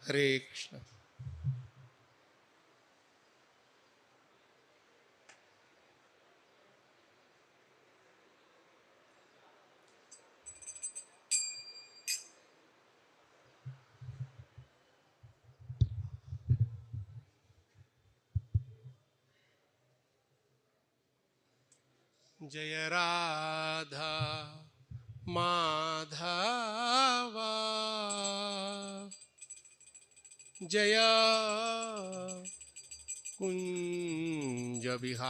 Hare Krishna. Jaya Radha Madhava Jaya Kunja Bihari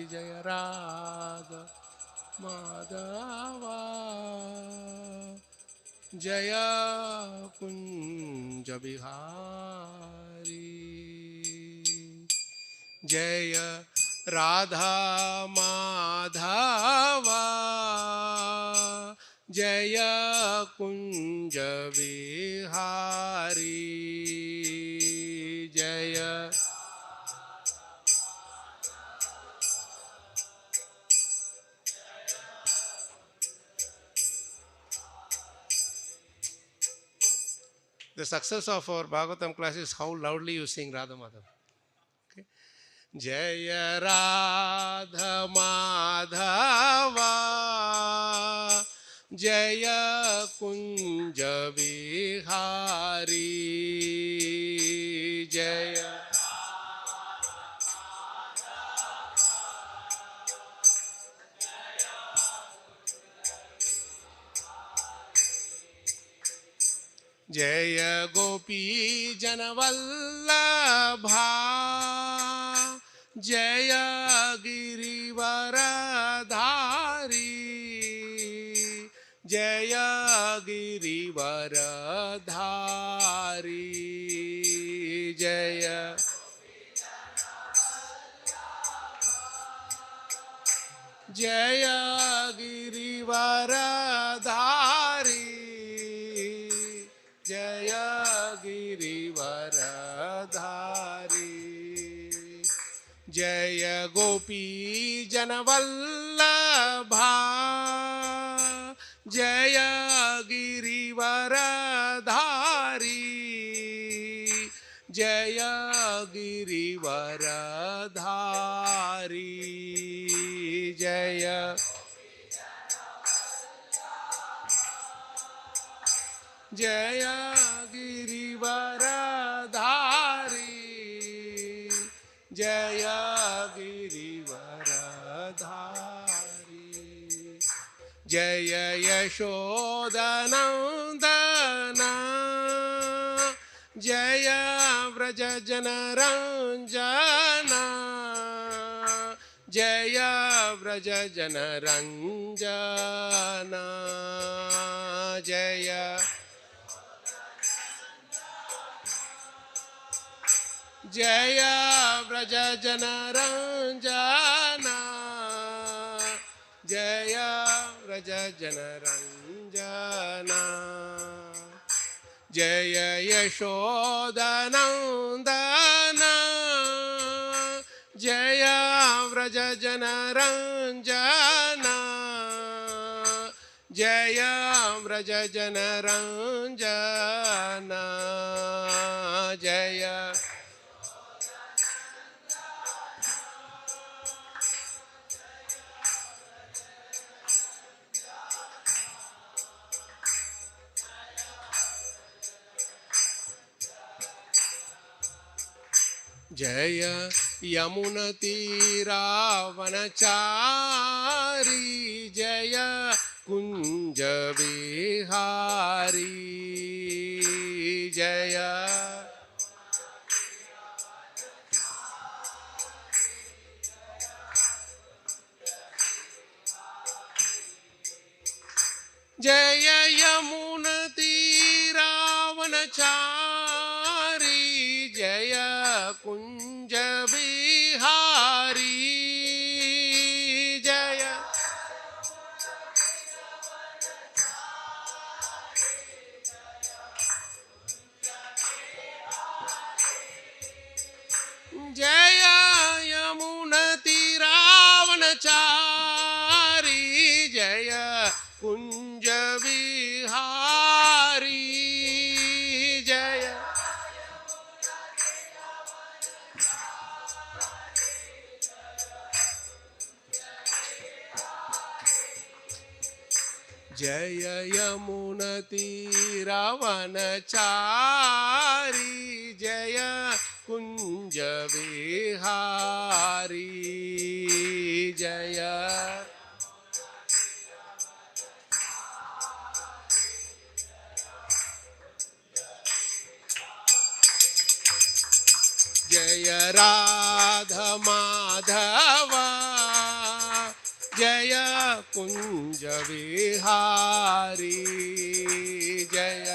Jaya Radha Madhava Jaya Kunja Bihari Jaya Radha Madhava Jaya Kunja Bihari Jaya The success of our Bhagavatam class is how loudly you sing Radha Madhava. Okay. Jaya Radha Madhava Jaya Kunja Bihari Jaya Jaya Gopi Janavallabha Jaya Girivaradhari Jaya Girivaradhari Jaya Jaya Girivaradhari Jaya Girivaradhari Jaya Gopi Janavallabha Jaya Girivaradhari Jaya Girivaradhari Jaya Jaya Girivaradhari Jaya Girivaradhari Jaya Yashodanandana Jaya Vrajajanaranjana Jaya Vrajajanaranjana Jaya Jaya Vrajajanaranjana Jaya Vrajajanaranjana Jaya Yashodanandana Jaya Vrajajanaranjana Jaya Vrajajanaranjana Jaya Jaya Yamuna Tira Vanachari Jaya Kunja Bihari Jaya Jaya Yamuna Tira Vanachari Jaya Kunja Bihari Jaya Jaya Yamuna Tira Vanachari Jaya Kunja Bihari जय यमुनतीरवनचारी जय कुंज विहारी जय जय राधा माधव जय कुंज विहारी जय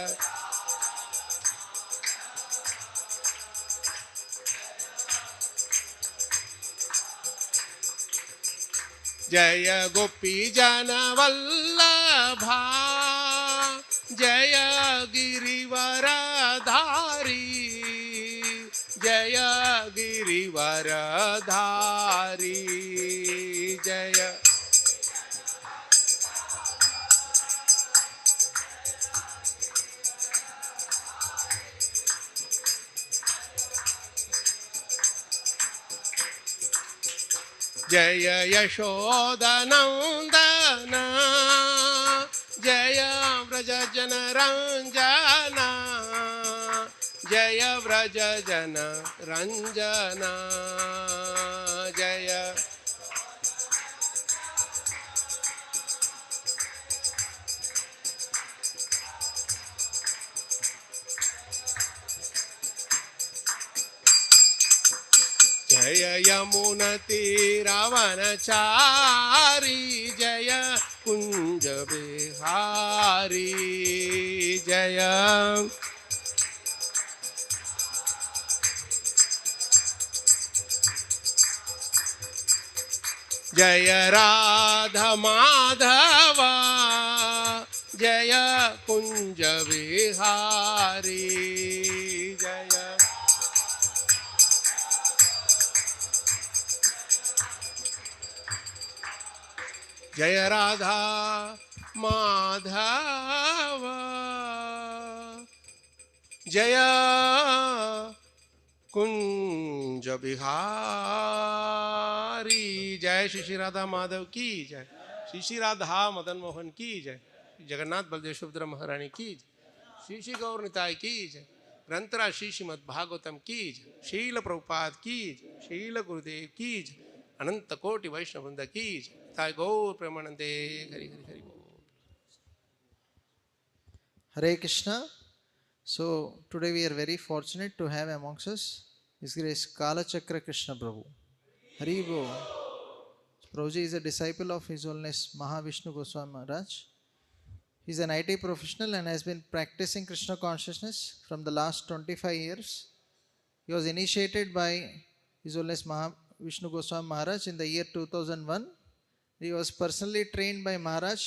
जय गोपी जन वल्लभा जय गिरिवरधारी जय गिरिवरधारी जय जय यशोदनंदन जय व्रज जन रंजन जय व्रज जन रंजन जय जय यमुनतीरवनचारी जय कुंज विहारी जय जय राधा माधव जय कुंज विहारी जय जय राधा माधव जय कुंज बिहारी जय श्री श्री राधा माधव की जय श्री श्री राधा मदन मोहन की जय जगन्नाथ बलदेव सुभद्रा महारानी की जय श्री श्री गौर निताय की जय ग्रंथराज श्री श्रीमद् भागवतम की जय शील प्रभुपाद की जय शील गुरुदेव की जय अनंत कोटि वैष्णव वृंद की जय ताय गौर प्रेमानंदे हरि हरि हरि बोल। Hare Krishna. So today we are very fortunate to have amongst us His Grace KalaChakra Krishna Prabhu. Hari Bo. Prabhuji is a disciple of His Holiness Mahavishnu Goswami Maharaj. He is an IT professional and has been practicing Krishna consciousness from the last 25 years. He was initiated by His Holiness Mahavishnu Goswami Maharaj in the year 2001. He was personally trained by Maharaj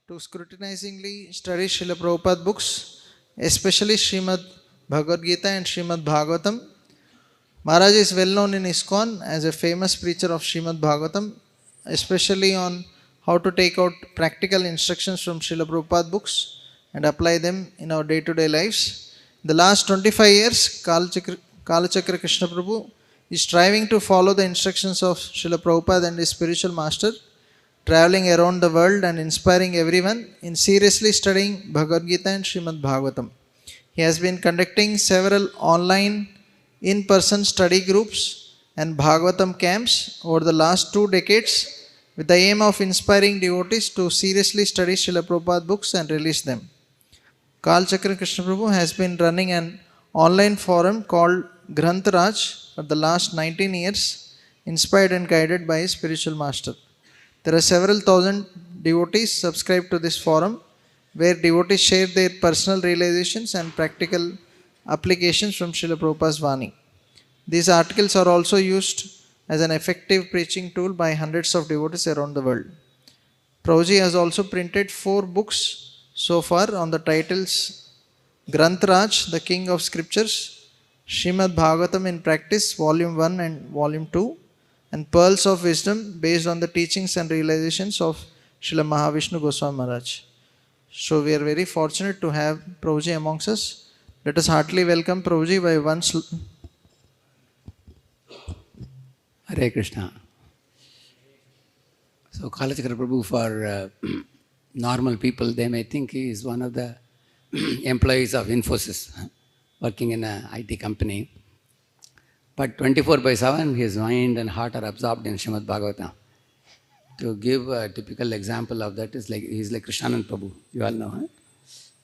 to scrutinizingly study Srila Prabhupada books, especially Srimad Bhagavad Gita and Srimad Bhagavatam. Maharaj is well known in ISKCON as a famous preacher of Srimad Bhagavatam, especially on how to take out practical instructions from Srila Prabhupada books and apply them in our day-to-day lives. In the last 25 years, KalaChakra Krishna Prabhu is striving to follow the instructions of Srila Prabhupada and his spiritual master, traveling around the world and inspiring everyone in seriously studying Bhagavad Gita and Srimad Bhagavatam. He has been conducting several online in-person study groups and Bhagavatam camps over the last 2 decades with the aim of inspiring devotees to seriously study Srila Prabhupada books and release them. KalaChakra Krishna Prabhu has been running an online forum called Granth for the last 19 years, inspired and guided by his spiritual master. There are several thousand devotees subscribed to this forum, where devotees share their personal realizations and practical applications from Srila Prabhupada's Vani. These articles are also used as an effective preaching tool by hundreds of devotees around the world. Prabhuji has also printed 4 books so far on the titles Granth the King of Scriptures, Srimad Bhagavatam in Practice, Volume 1 and Volume 2, and Pearls of Wisdom based on the teachings and realizations of Srila Mahavishnu Goswami Maharaj. So we are very fortunate to have Prabhuji amongst us. Let us heartily welcome Prabhuji by one Hare Krishna. So KalaChakra Prabhu for normal people, they may think he is one of the employees of Infosys, working in an IT company. But 24/7, his mind and heart are absorbed in Srimad Bhagavatam. To give a typical example of that is like, he's like Krishnanand Prabhu, you all know. Huh?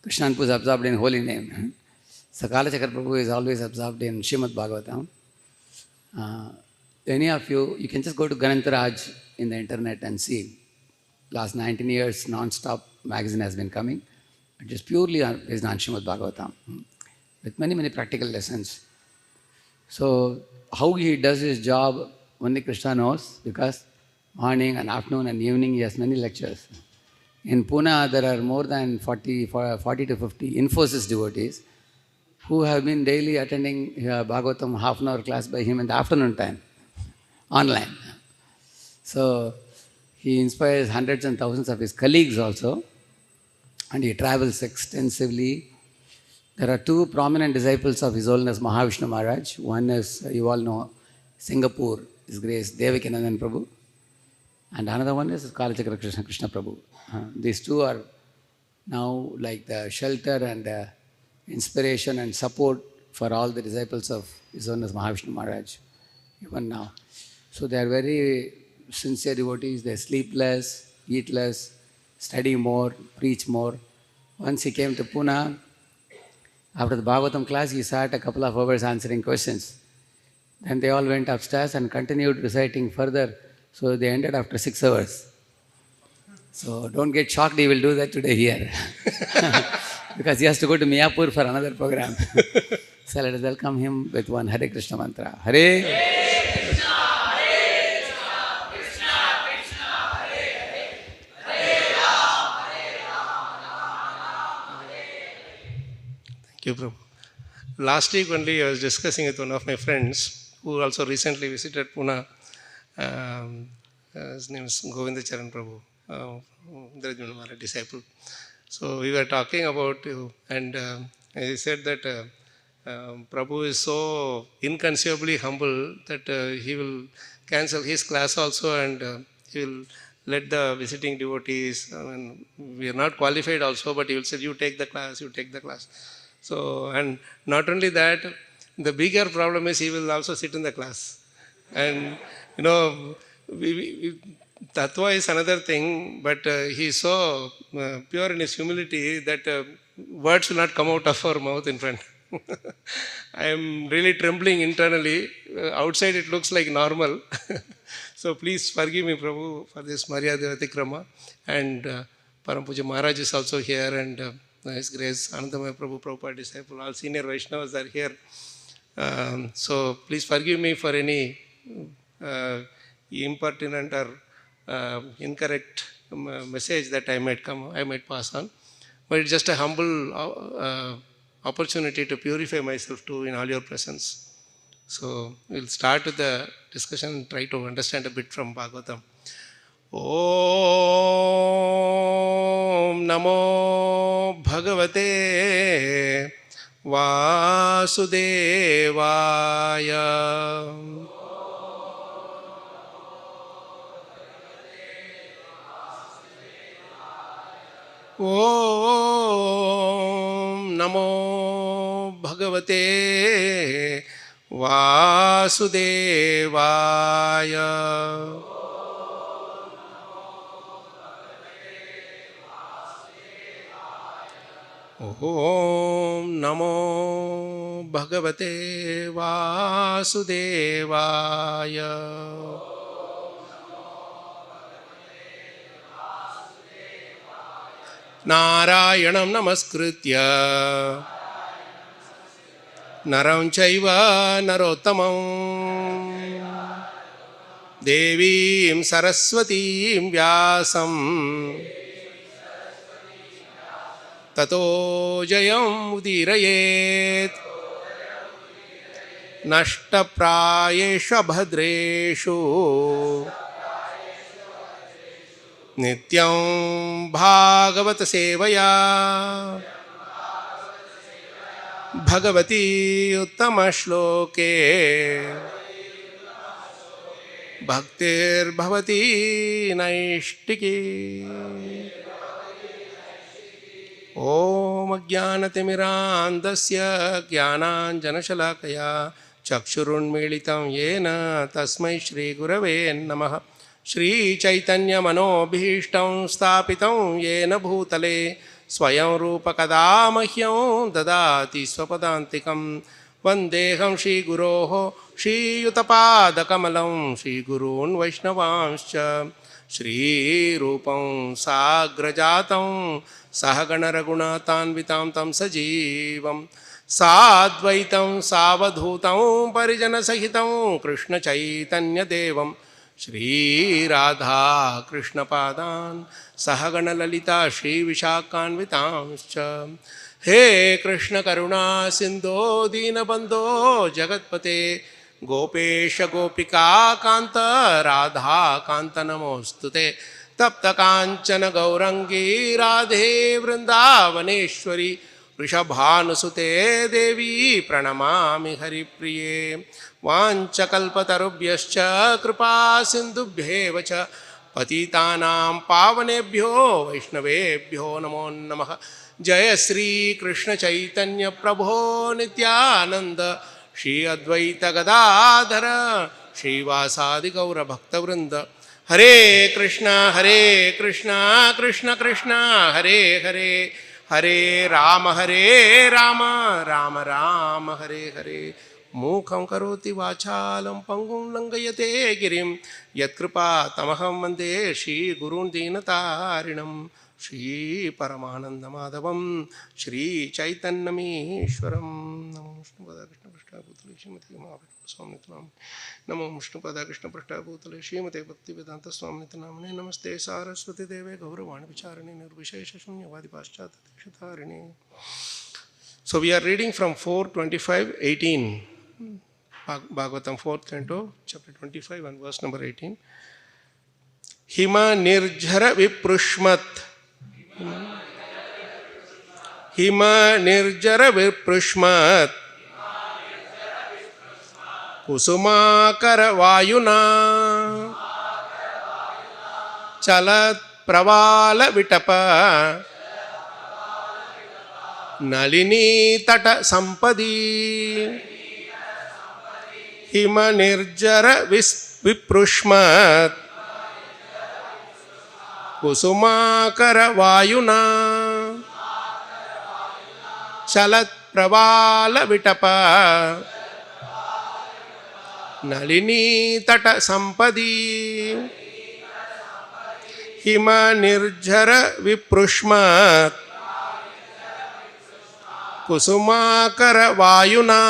Krishnanand Prabhu is absorbed in holy name. Huh? So KalaChakra Prabhu is always absorbed in Srimad Bhagavatam. Any of you, you can just go to Ganantaraj in the internet and see. Last 19 years, non-stop magazine has been coming. It is purely based on Srimad Bhagavatam, with many, many practical lessons. So how he does his job, only Krishna knows, because morning and afternoon and evening he has many lectures. In Pune, there are more than 40 to 50 Infosys devotees who have been daily attending Bhagavatam half-an-hour class by him in the afternoon time, online. So he inspires hundreds and thousands of his colleagues also, and he travels extensively. There are two prominent disciples of His Holiness Mahavishnu Maharaj. One is, you all know, Singapore, His Grace Devakinandan Prabhu, and another one is KalaChakra Krishna Prabhu. These two are now like the shelter and inspiration and support for all the disciples of His Holiness Mahavishnu Maharaj, even now. So they are very sincere devotees. They sleep less, eat less, study more, preach more. Once he came to Pune, after the Bhagavatam class, he sat a couple of hours answering questions. Then they all went upstairs and continued reciting further. So they ended after 6 hours. So don't get shocked, he will do that today here. Because he has to go to Mayapur for another program. So let us welcome him with one Hare Krishna mantra. Hare Thank you, Prabhu. Last week only I was discussing with one of my friends who also recently visited Pune. His name is Govinda Charan Prabhu, my disciple. So we were talking about you, and he said that Prabhu is so inconceivably humble that he will cancel his class also, and he will let the visiting devotees. We are not qualified also, but he will say, you take the class, you take the class. So, and not only that, the bigger problem is he will also sit in the class. And, you know, Tattva is another thing, but he is so pure in his humility that words will not come out of our mouth in front. I am really trembling internally. Outside it looks like normal. So please forgive me, Prabhu, for this Maryada Atikrama. And Param Puja Maharaj is also here, and His Grace Anandamaya Prabhu, Prabhupada disciple, all senior Vaishnavas are here. So please forgive me for any impertinent or incorrect message that I might pass on. But it's just a humble opportunity to purify myself too in all your presence. So we'll start with the discussion and try to understand a bit from Bhagavatam. Om Namo Bhagavate Vasudevaya. Om Namo Bhagavate Vasudevaya. Om Namo Bhagavate Vasudevaya. Narayanam Namaskritya Naram Chaiva Narottamam Devim Saraswatim Vyasam Tato Jayam Udirayet Nashta Prayesha Bhadreshu Nityam Bhagavata Sevaya Bhagavati Uttama Shloke Bhaktir Bhavati Naishtiki. ॐ अज्ञानतिमिरान्धस्य ज्ञानाञ्जनशलाकया चक्षुरुन्मीलितं येन तस्मै श्रीगुरवे नमः। श्रीचैतन्यमनोभीष्टं स्थापितं येन भूतले स्वयं रूपकदा मह्यं ददाति स्वपदान्तिकं। वन्देऽहं श्रीगुरोः श्रीयुतपादकमलं श्रीगुरून् वैष्णवांश्च श्रीरूपं साग्रजातं सहगणरघुनाथान्वितां तं सजीवं साद्वैतं सावधूतं परिजनसहितं कृष्णचैतन्यदेवं श्रीराधा कृष्णपादान् सहगणललिता श्रीविशाखान्वितांश्च। हे कृष्ण करुणा सिन्धो दीनबन्धो जगत्पते गोपेश गोपिका कान्त राधा कान्त नमोस्तुते। तप्त कांचन गौरंगी राधे वृंदावनेश्वरी वृषभानुसुते देवी प्रणमामि हरिप्रिये। वाञ्छकल्पतरुभ्यश्च कृपा सिन्धुभ्येव च पतितानां पावनेभ्यो वैष्णवेभ्यो नमो नमः। जय श्री कृष्ण चैतन्य प्रभो नित्यानंद श्री अद्वैत गदाधर श्रीवासादि गौर भक्तवृंद। हरे कृष्णा कृष्ण कृष्ण हरे हरे, हरे राम राम राम हरे हरे। मूकं करोति वाचालं पंगुं लंघयते गिरिं यत्कृपा तमहं वन्दे श्रीगुरून् दीनतारिणं। श्री परमानंदमाधवं श्री चैतन्यमीश्वरं। नमो विष्णुपदाय कृष्णपृष्ठाभूतले श्रीमते महाविष्णुस्वामिनिति नामिने। नमो विष्णुपदाय कृष्णपृष्ठाभूतले श्रीमते भक्तिवेदान्तस्वामिनिति नामिने। नमस्ते सारस्वती देवे गौरवाणी विचारिणे निर्विशेषशून्यवादी पाश्चात्यदेशतारिणे। So we are reading from 4:25:18. Bhagavatam 4th canto, chapter 25 and verse number 18. Hima nirjhara viprushmat. Hima nirjara viprushmat. Kusumakara vayuna. Chalat pravala vitapa. Nalini तट संपदी। हिम निर्जर विप्रुष्मत् कुसुमाकर वायुना चलत् प्रवाल विटप नलिनी तट संपदी। हिम निर्जर विप्रुष्मत् कुसुमाकर वायुना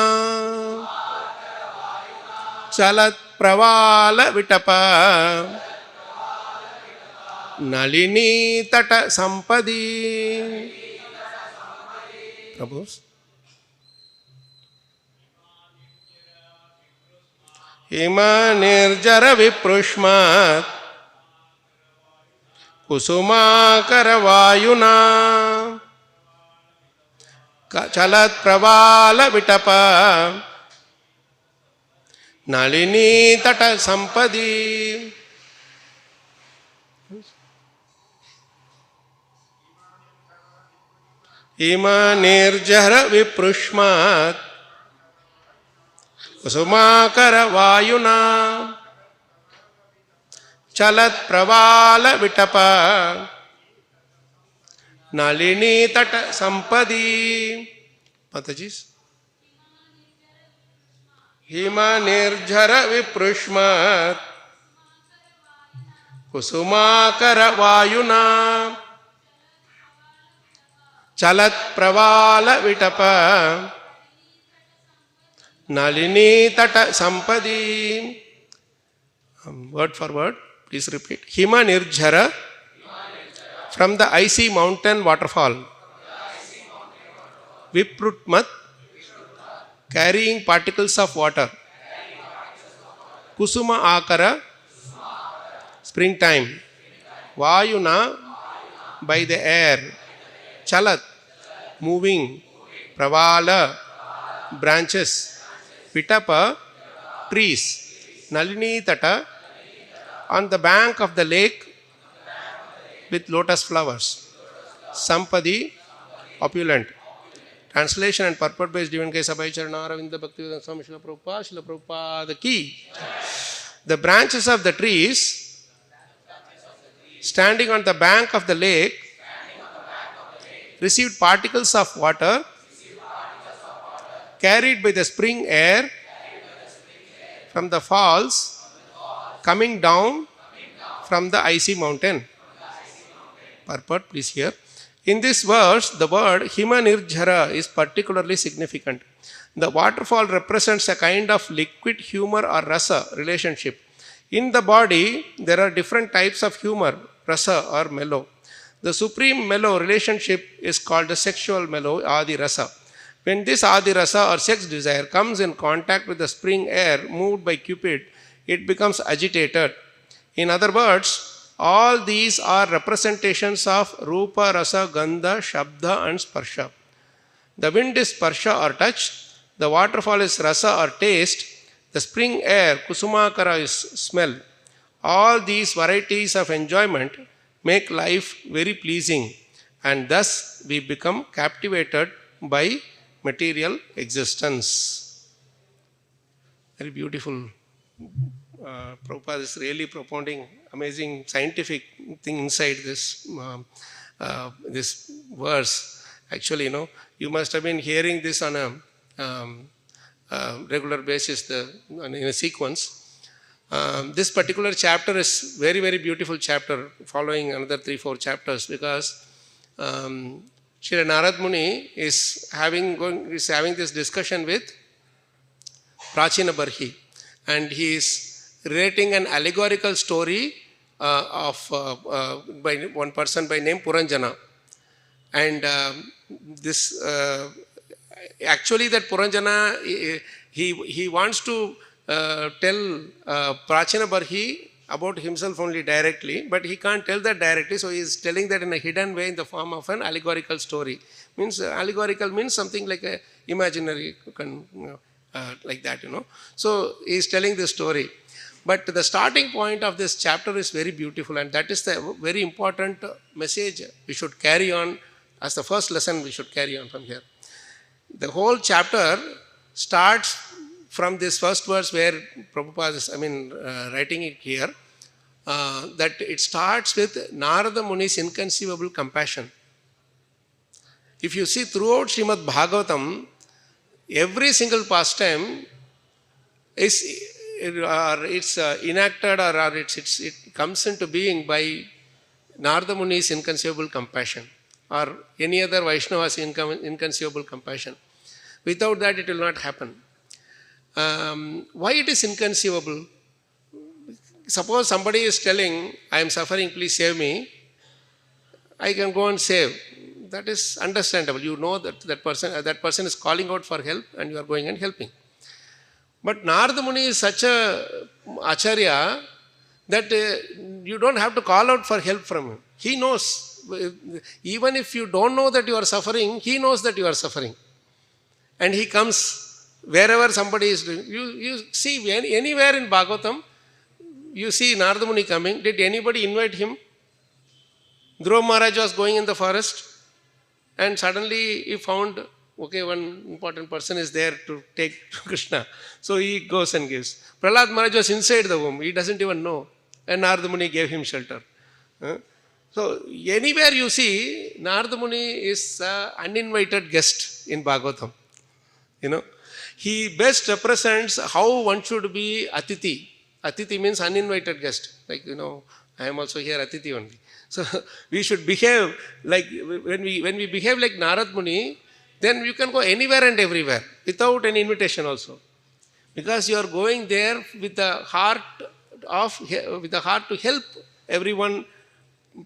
चलत् प्रवाल विटप नलिनी तट संपदी। प्रभु हिम निर्जर विप्रुष्मत् कुसुमाकर वायुना चलत प्रवाल विटप नलिनी तट संपदी। हिम निर्जर विप्रुष्मत् कुसुमाकर वायुना चलत प्रवाल विटप नलिनी तट संपदी। पतजीस हिम निर्जर विप्रुष्मत् कुसुमाकर वायुना चलत प्रवाल विटप नलिनी तट संपदी। Word for word, please repeat. Him nirjara, from the icy mountain waterfall. Viprutmat, carrying particles of water. Kusuma akara, springtime. Vayuna, by the air. Chalat, moving. Pravala, branches. Vitapa, trees. Nalini tata, on the bank of the lake with lotus flowers. Sampadi, opulent. Translation and purport by Divine Kai Sabhai Charana Aravinda Bhaktivedanta Swami Srila Prabhupada ki. The branches of the trees standing on the bank of the lake received particles of water carried by the spring air from the falls coming down from the icy mountain. Purport, please hear. In this verse, the word Himanirjhara is particularly significant. The waterfall represents a kind of liquid humor or rasa relationship. In the body, there are different types of humor, rasa or mellow. The supreme mellow relationship is called the sexual mellow, adi rasa. When this adi rasa or sex desire comes in contact with the spring air moved by Cupid, it becomes agitated. In other words, all these are representations of Rupa, Rasa, Gandha, Shabda and Sparsha. The wind is Sparsha or touch, the waterfall is Rasa or taste, the spring air, Kusumakara, is smell. All these varieties of enjoyment make life very pleasing, and thus we become captivated by material existence. Very beautiful. Prabhupada is really propounding amazing scientific thing inside this this verse. Actually, you must have been hearing this on a regular basis, in a sequence. This particular chapter is very, very beautiful chapter, following another 3-4 chapters, because Sri Narad Muni is having this discussion with Prachina Barhi, and he is relating an allegorical story by one person by name Puranjana. And this actually that Puranjana, he wants to tell Prachina Barhi about himself only directly, but he can't tell that directly, so he is telling that in a hidden way in the form of an allegorical story. Allegorical means something like a imaginary, like that, So he is telling this story. But the starting point of this chapter is very beautiful, and that is the very important message we should carry on as the first lesson we should carry on from here. The whole chapter starts from this first verse where Prabhupada is, writing it here, that it starts with Narada Muni's inconceivable compassion. If you see throughout Srimad Bhagavatam, every single pastime is it's enacted or it comes into being by Narada Muni's inconceivable compassion or any other Vaishnava's inconceivable compassion. Without that, it will not happen. Why it is inconceivable? Suppose somebody is telling, I am suffering, please save me. I can go and save. That is understandable. You know that person is calling out for help and you are going and helping. But Narada Muni is such a acharya that you don't have to call out for help from him. He knows. Even if you don't know that you are suffering, he knows that you are suffering. And he comes wherever somebody is doing. You see anywhere in Bhagavatam, you see Narada Muni coming. Did anybody invite him? Dhruva Maharaj was going in the forest and suddenly he found, okay, one important person is there to take Krishna. So he goes and gives. Prahlad Maharaj was inside the womb. He doesn't even know. And Narada Muni gave him shelter. So anywhere you see, Narada Muni is an uninvited guest in Bhagavatam. He best represents how one should be Atiti. Atiti means uninvited guest. Like, I am also here Atiti only. So we should behave like, when we behave like Narad Muni, then you can go anywhere and everywhere without any invitation also. Because you are going there with the heart to help everyone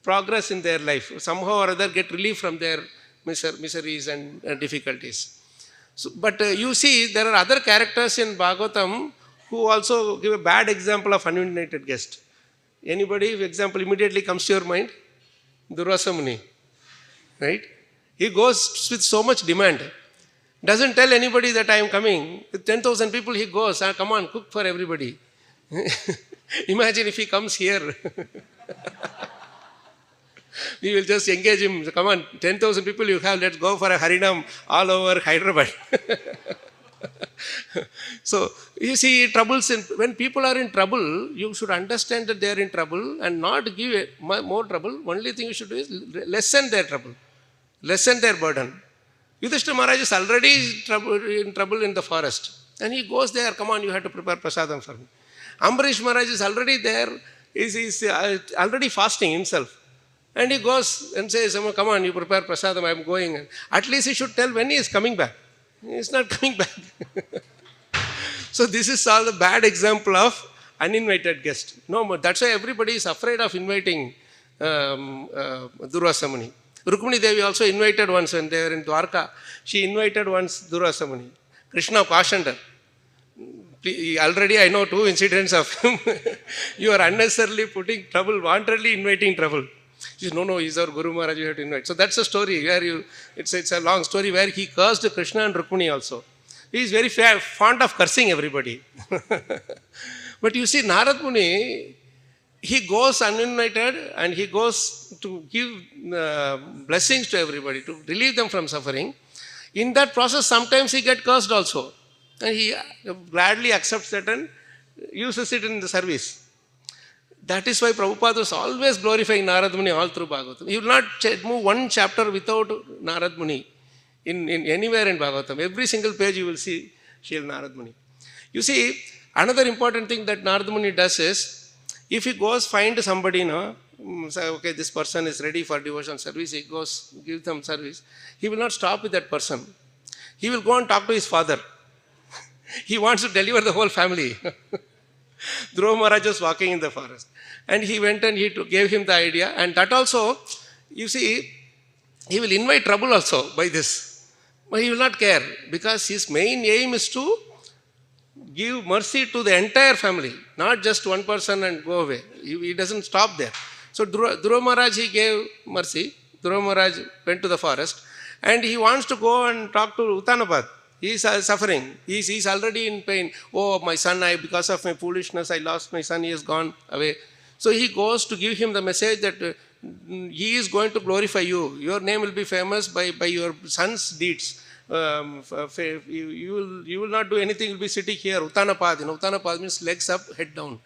progress in their life. Somehow or other get relief from their miseries and difficulties. So, but you see, there are other characters in Bhagavatam who also give a bad example of uninvited guest. Anybody, for example, immediately comes to your mind? Durvasa Muni. Right? He goes with so much demand. Doesn't tell anybody that I am coming. With 10,000 people he goes, come on, cook for everybody. Imagine if he comes here. We will just engage him. Come on, 10,000 people you have, let's go for a Harinam all over Hyderabad. So, you see, when people are in trouble, you should understand that they are in trouble and not give more trouble. Only thing you should do is lessen their trouble, lessen their burden. Yudhishthira Maharaj is already in trouble in the forest. And he goes there, come on, you have to prepare prasadam for me. Ambarish Maharaj is already there, is already fasting himself. And he goes and says, come on, you prepare prasadam, I am going. At least he should tell when he is coming back. He is not coming back. So this is all the bad example of uninvited guest. No, that's why everybody is afraid of inviting Durvasa Muni. Rukmini Devi also invited once when they were in Dwarka. She invited once Durvasa Muni. Krishna cautioned her. Already I know 2 incidents of him. You are unnecessarily putting trouble, wantedly inviting trouble. He said, no, he's our Guru Maharaj, you have to invite. So that's a story where it's a long story where he cursed Krishna and Rukmini also. He is very fond of cursing everybody. But you see, Narad Muni, he goes uninvited and he goes to give blessings to everybody, to relieve them from suffering. In that process, sometimes he gets cursed also. And he gladly accepts that and uses it in the service. That is why Prabhupada was always glorifying Narad Muni all through Bhagavatam. You will not move one chapter without Narad Muni in anywhere in Bhagavatam. Every single page you will see Srila Narad Muni. You see, another important thing that Narad Muni does is, if he goes find somebody, say, okay, this person is ready for devotional service, he goes, give them service, he will not stop with that person. He will go and talk to his father. He wants to deliver the whole family. Dhruva Maharaj was walking in the forest. And he went and he gave him the idea. And that also, you see, he will invite trouble also by this. But he will not care, because his main aim is to give mercy to the entire family, not just one person and go away. He doesn't stop there. So Dhruva Maharaj, he gave mercy. Dhruva Maharaj went to the forest and he wants to go and talk to Uttanapad. He is suffering. He is already in pain. Oh, my son, because of my foolishness, I lost my son. He has gone away. So he goes to give him the message that he is going to glorify you. Your name will be famous by your son's deeds. You will not do anything. You will be sitting here. Uttanapad. Uttanapad means legs up, head down.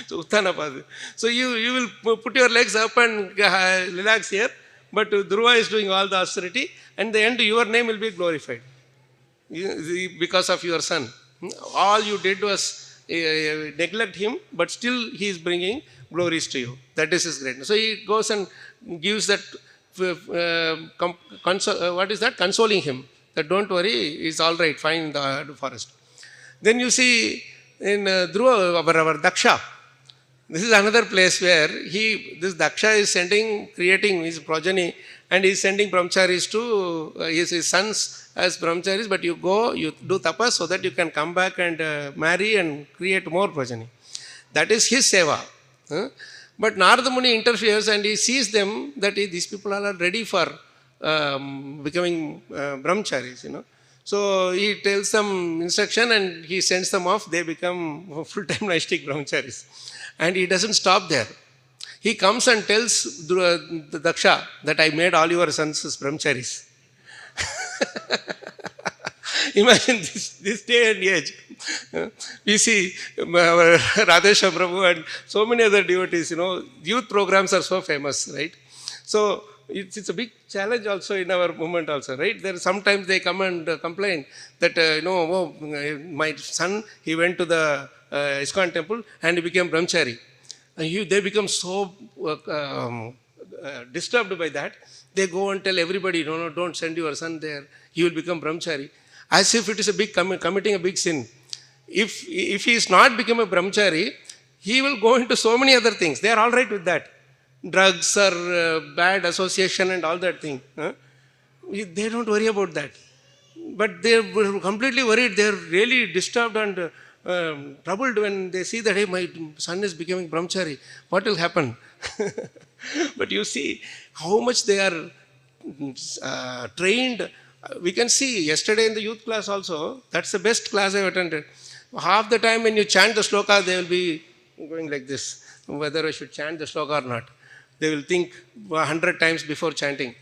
So Uttanapad. So you will put your legs up and relax here. But Dhruva is doing all the austerity. And in the end, your name will be glorified because of your son. All you did was neglect him, but still he is bringing glories to you. That is his greatness. So he goes and gives that, consoling him. That don't worry, it's all right, fine in the forest. Then you see in Dhruva, our Daksha. This is another place where this Daksha is creating his progeny, and he is sending brahmacharis to his sons as brahmacharis, but you go, you do tapas so that you can come back and marry and create more progeny. That is his seva. But Narada Muni interferes and he sees them that these people are ready for becoming brahmacharis, So he tells them instruction and he sends them off. They become full-time Naistik brahmacharis. And he doesn't stop there. He comes and tells the Daksha that I made all your sons as brahmacharis. Imagine this day and age. We see Radhesha Prabhu and so many other devotees, youth programs are so famous, right? So it's a big challenge also in our movement also, right? There sometimes they come and complain that, my son, he went to the ISKCON temple and he became brahmachari. They become so disturbed by that. They go and tell everybody, no, don't send your son there. He will become brahmachari. As if it is a big committing a big sin. If he is not become a brahmachari, he will go into so many other things. They are all right with that. Drugs or bad association and all that thing. They don't worry about that. But they were completely worried. They are really disturbed and troubled when they see that, hey, my son is becoming brahmachari. What will happen? But you see how much they are trained. We can see yesterday in the youth class also, that's the best class I have attended. Half the time when you chant the shloka, they will be going like this, whether I should chant the shloka or not. They will think 100 times before chanting.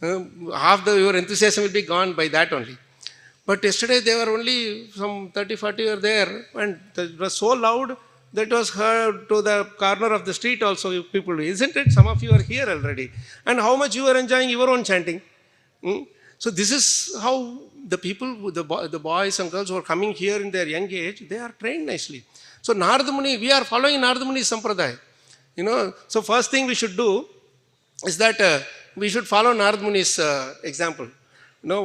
Half your enthusiasm will be gone by that only. But yesterday there were only some 30, 40 were there, and it was so loud that was heard to the corner of the street also, people. Isn't it? Some of you are here already. And how much you are enjoying your own chanting. So this is how the people, the boys and girls who are coming here in their young age, they are trained nicely. So Narada Muni, we are following Narada Muni's sampradaya. So first thing we should do is that we should follow Narada Muni's example.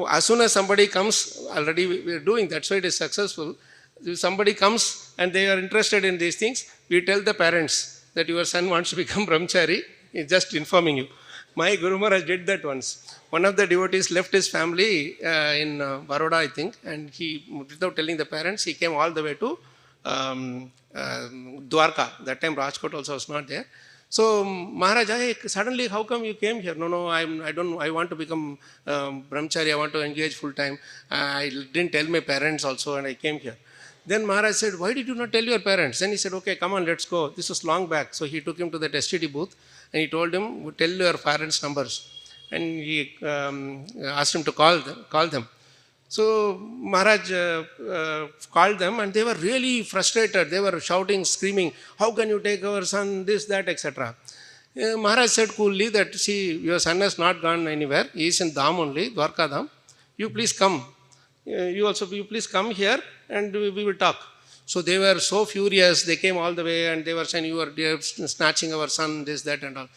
As soon as somebody comes, already we are doing, that's why it is successful. If somebody comes and they are interested in these things, we tell the parents that your son wants to become brahmachari, he is just informing you. My Guru Maharaj did that once. One of the devotees left his family in Baroda, I think, and he, without telling the parents, he came all the way to Dwarka. That time Rajkot also was not there. So Maharaj, suddenly how come you came here? No, I want to become brahmachari, I want to engage full time. I didn't tell my parents also and I came here. Then Maharaj said, why did you not tell your parents? Then he said, okay, come on, let's go. This was long back. So he took him to the STD booth and he told him, tell your parents' numbers. And he asked him to call them. So Maharaj called them and they were really frustrated. They were shouting, screaming, how can you take our son, this, that, etc. Maharaj said coolly that, see, your son has not gone anywhere. He is in Dham only, Dwarka Dham. You please come. You please come here and we will talk. So they were so furious. They came all the way and they were saying, you are snatching our son, this, that and all.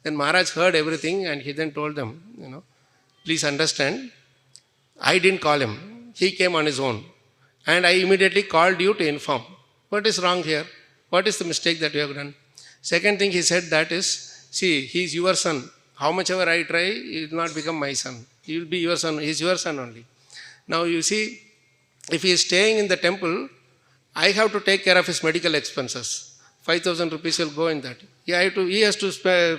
Then Maharaj heard everything and he then told them, please understand, I didn't call him. He came on his own. And I immediately called you to inform. What is wrong here? What is the mistake that you have done? Second thing he said, that is, see, he is your son. How much ever I try, he will not become my son. He will be your son. He is your son only. Now you see, if he is staying in the temple, I have to take care of his medical expenses. 5,000 rupees will go in that. He has to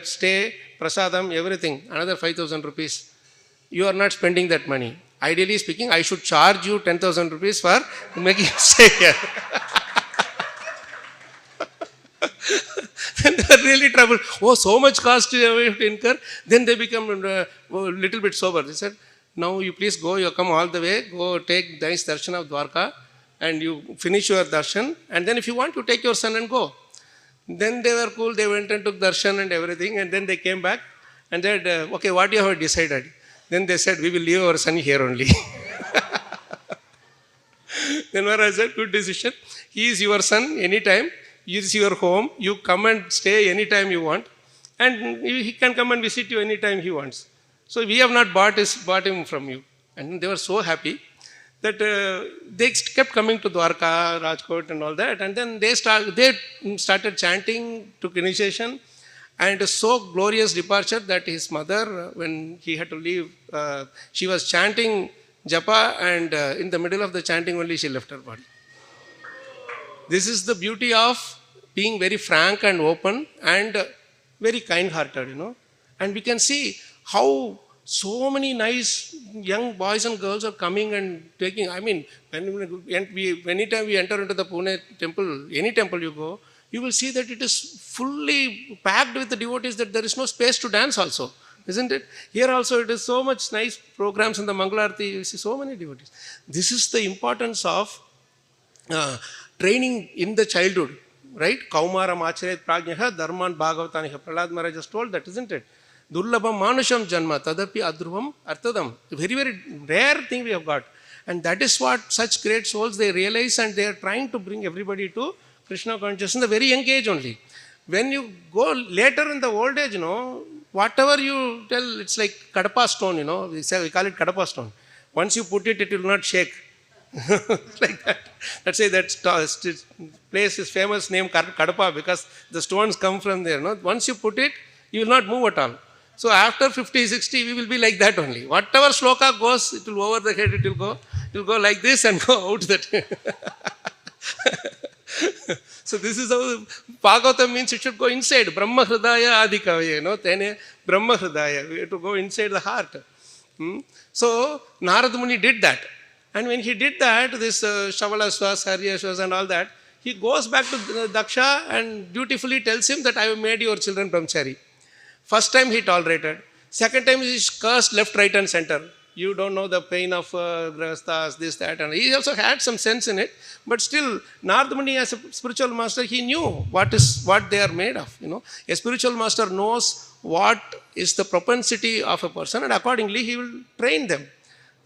stay, prasadam, everything, another 5,000 rupees. You are not spending that money. Ideally speaking, I should charge you 10,000 rupees for making you stay here. Then they are really troubled. Oh, so much cost you have to incur. Then they become a little bit sober. They said, now you please go, you come all the way, go take nice darshan of Dwarka and you finish your darshan and then if you want, you take your son and go. Then they were cool, they went and took darshan and everything and then they came back and said, okay, what you have decided? Then they said, we will leave our son here only. Then Maharaj said, good decision. He is your son anytime. He is your home. You come and stay anytime you want. And he can come and visit you anytime he wants. So we have not bought him from you. And they were so happy that they kept coming to Dwarka, Rajkot and all that. And then they started chanting, took initiation. And it was so glorious departure that his mother, when he had to leave, she was chanting japa and in the middle of the chanting only she left her body. This is the beauty of being very frank and open and very kind-hearted, And we can see how so many nice young boys and girls are coming and taking, anytime we enter into the Pune temple, any temple you go, you will see that it is fully packed with the devotees that there is no space to dance also. Isn't it? Here also it is so much nice programs in the Mangalarti, you see so many devotees. This is the importance of training in the childhood, right? Kaumara Macharet Prajnaha Dharman Bhagavataniha. Prahlad Maharaj just told that, isn't it? Durlabham Manusham Janma Tadapi Adruvam Artadam. A very, very rare thing we have got. And that is what such great souls, they realize and they are trying to bring everybody to Krishna consciousness in the very young age only. When you go later in the old age, whatever you tell, it's like Kadapa stone, we call it Kadapa stone. Once you put it, it will not shake. Like that. Let's say that place is famous name Kadapa because the stones come from there. Once you put it, you will not move at all. So after 50, 60, we will be like that only. Whatever shloka goes, it will over the head, it will go like this and go out that. So this is how Bhagavatam means it should go inside. Brahma Hridaya Adikavaya, Tene Brahma Hridaya. We have to go inside the heart. So Narada Muni did that. And when he did that, this Shavala Swas, Harya Swas and all that, he goes back to Daksha and dutifully tells him that I have made your children brahmachari. First time he tolerated. Second time he cursed left, right and center. You don't know the pain of grahasthas, this, that, and he also had some sense in it. But still, Narada Muni as a spiritual master, he knew what they are made of. A spiritual master knows what is the propensity of a person, and accordingly he will train them.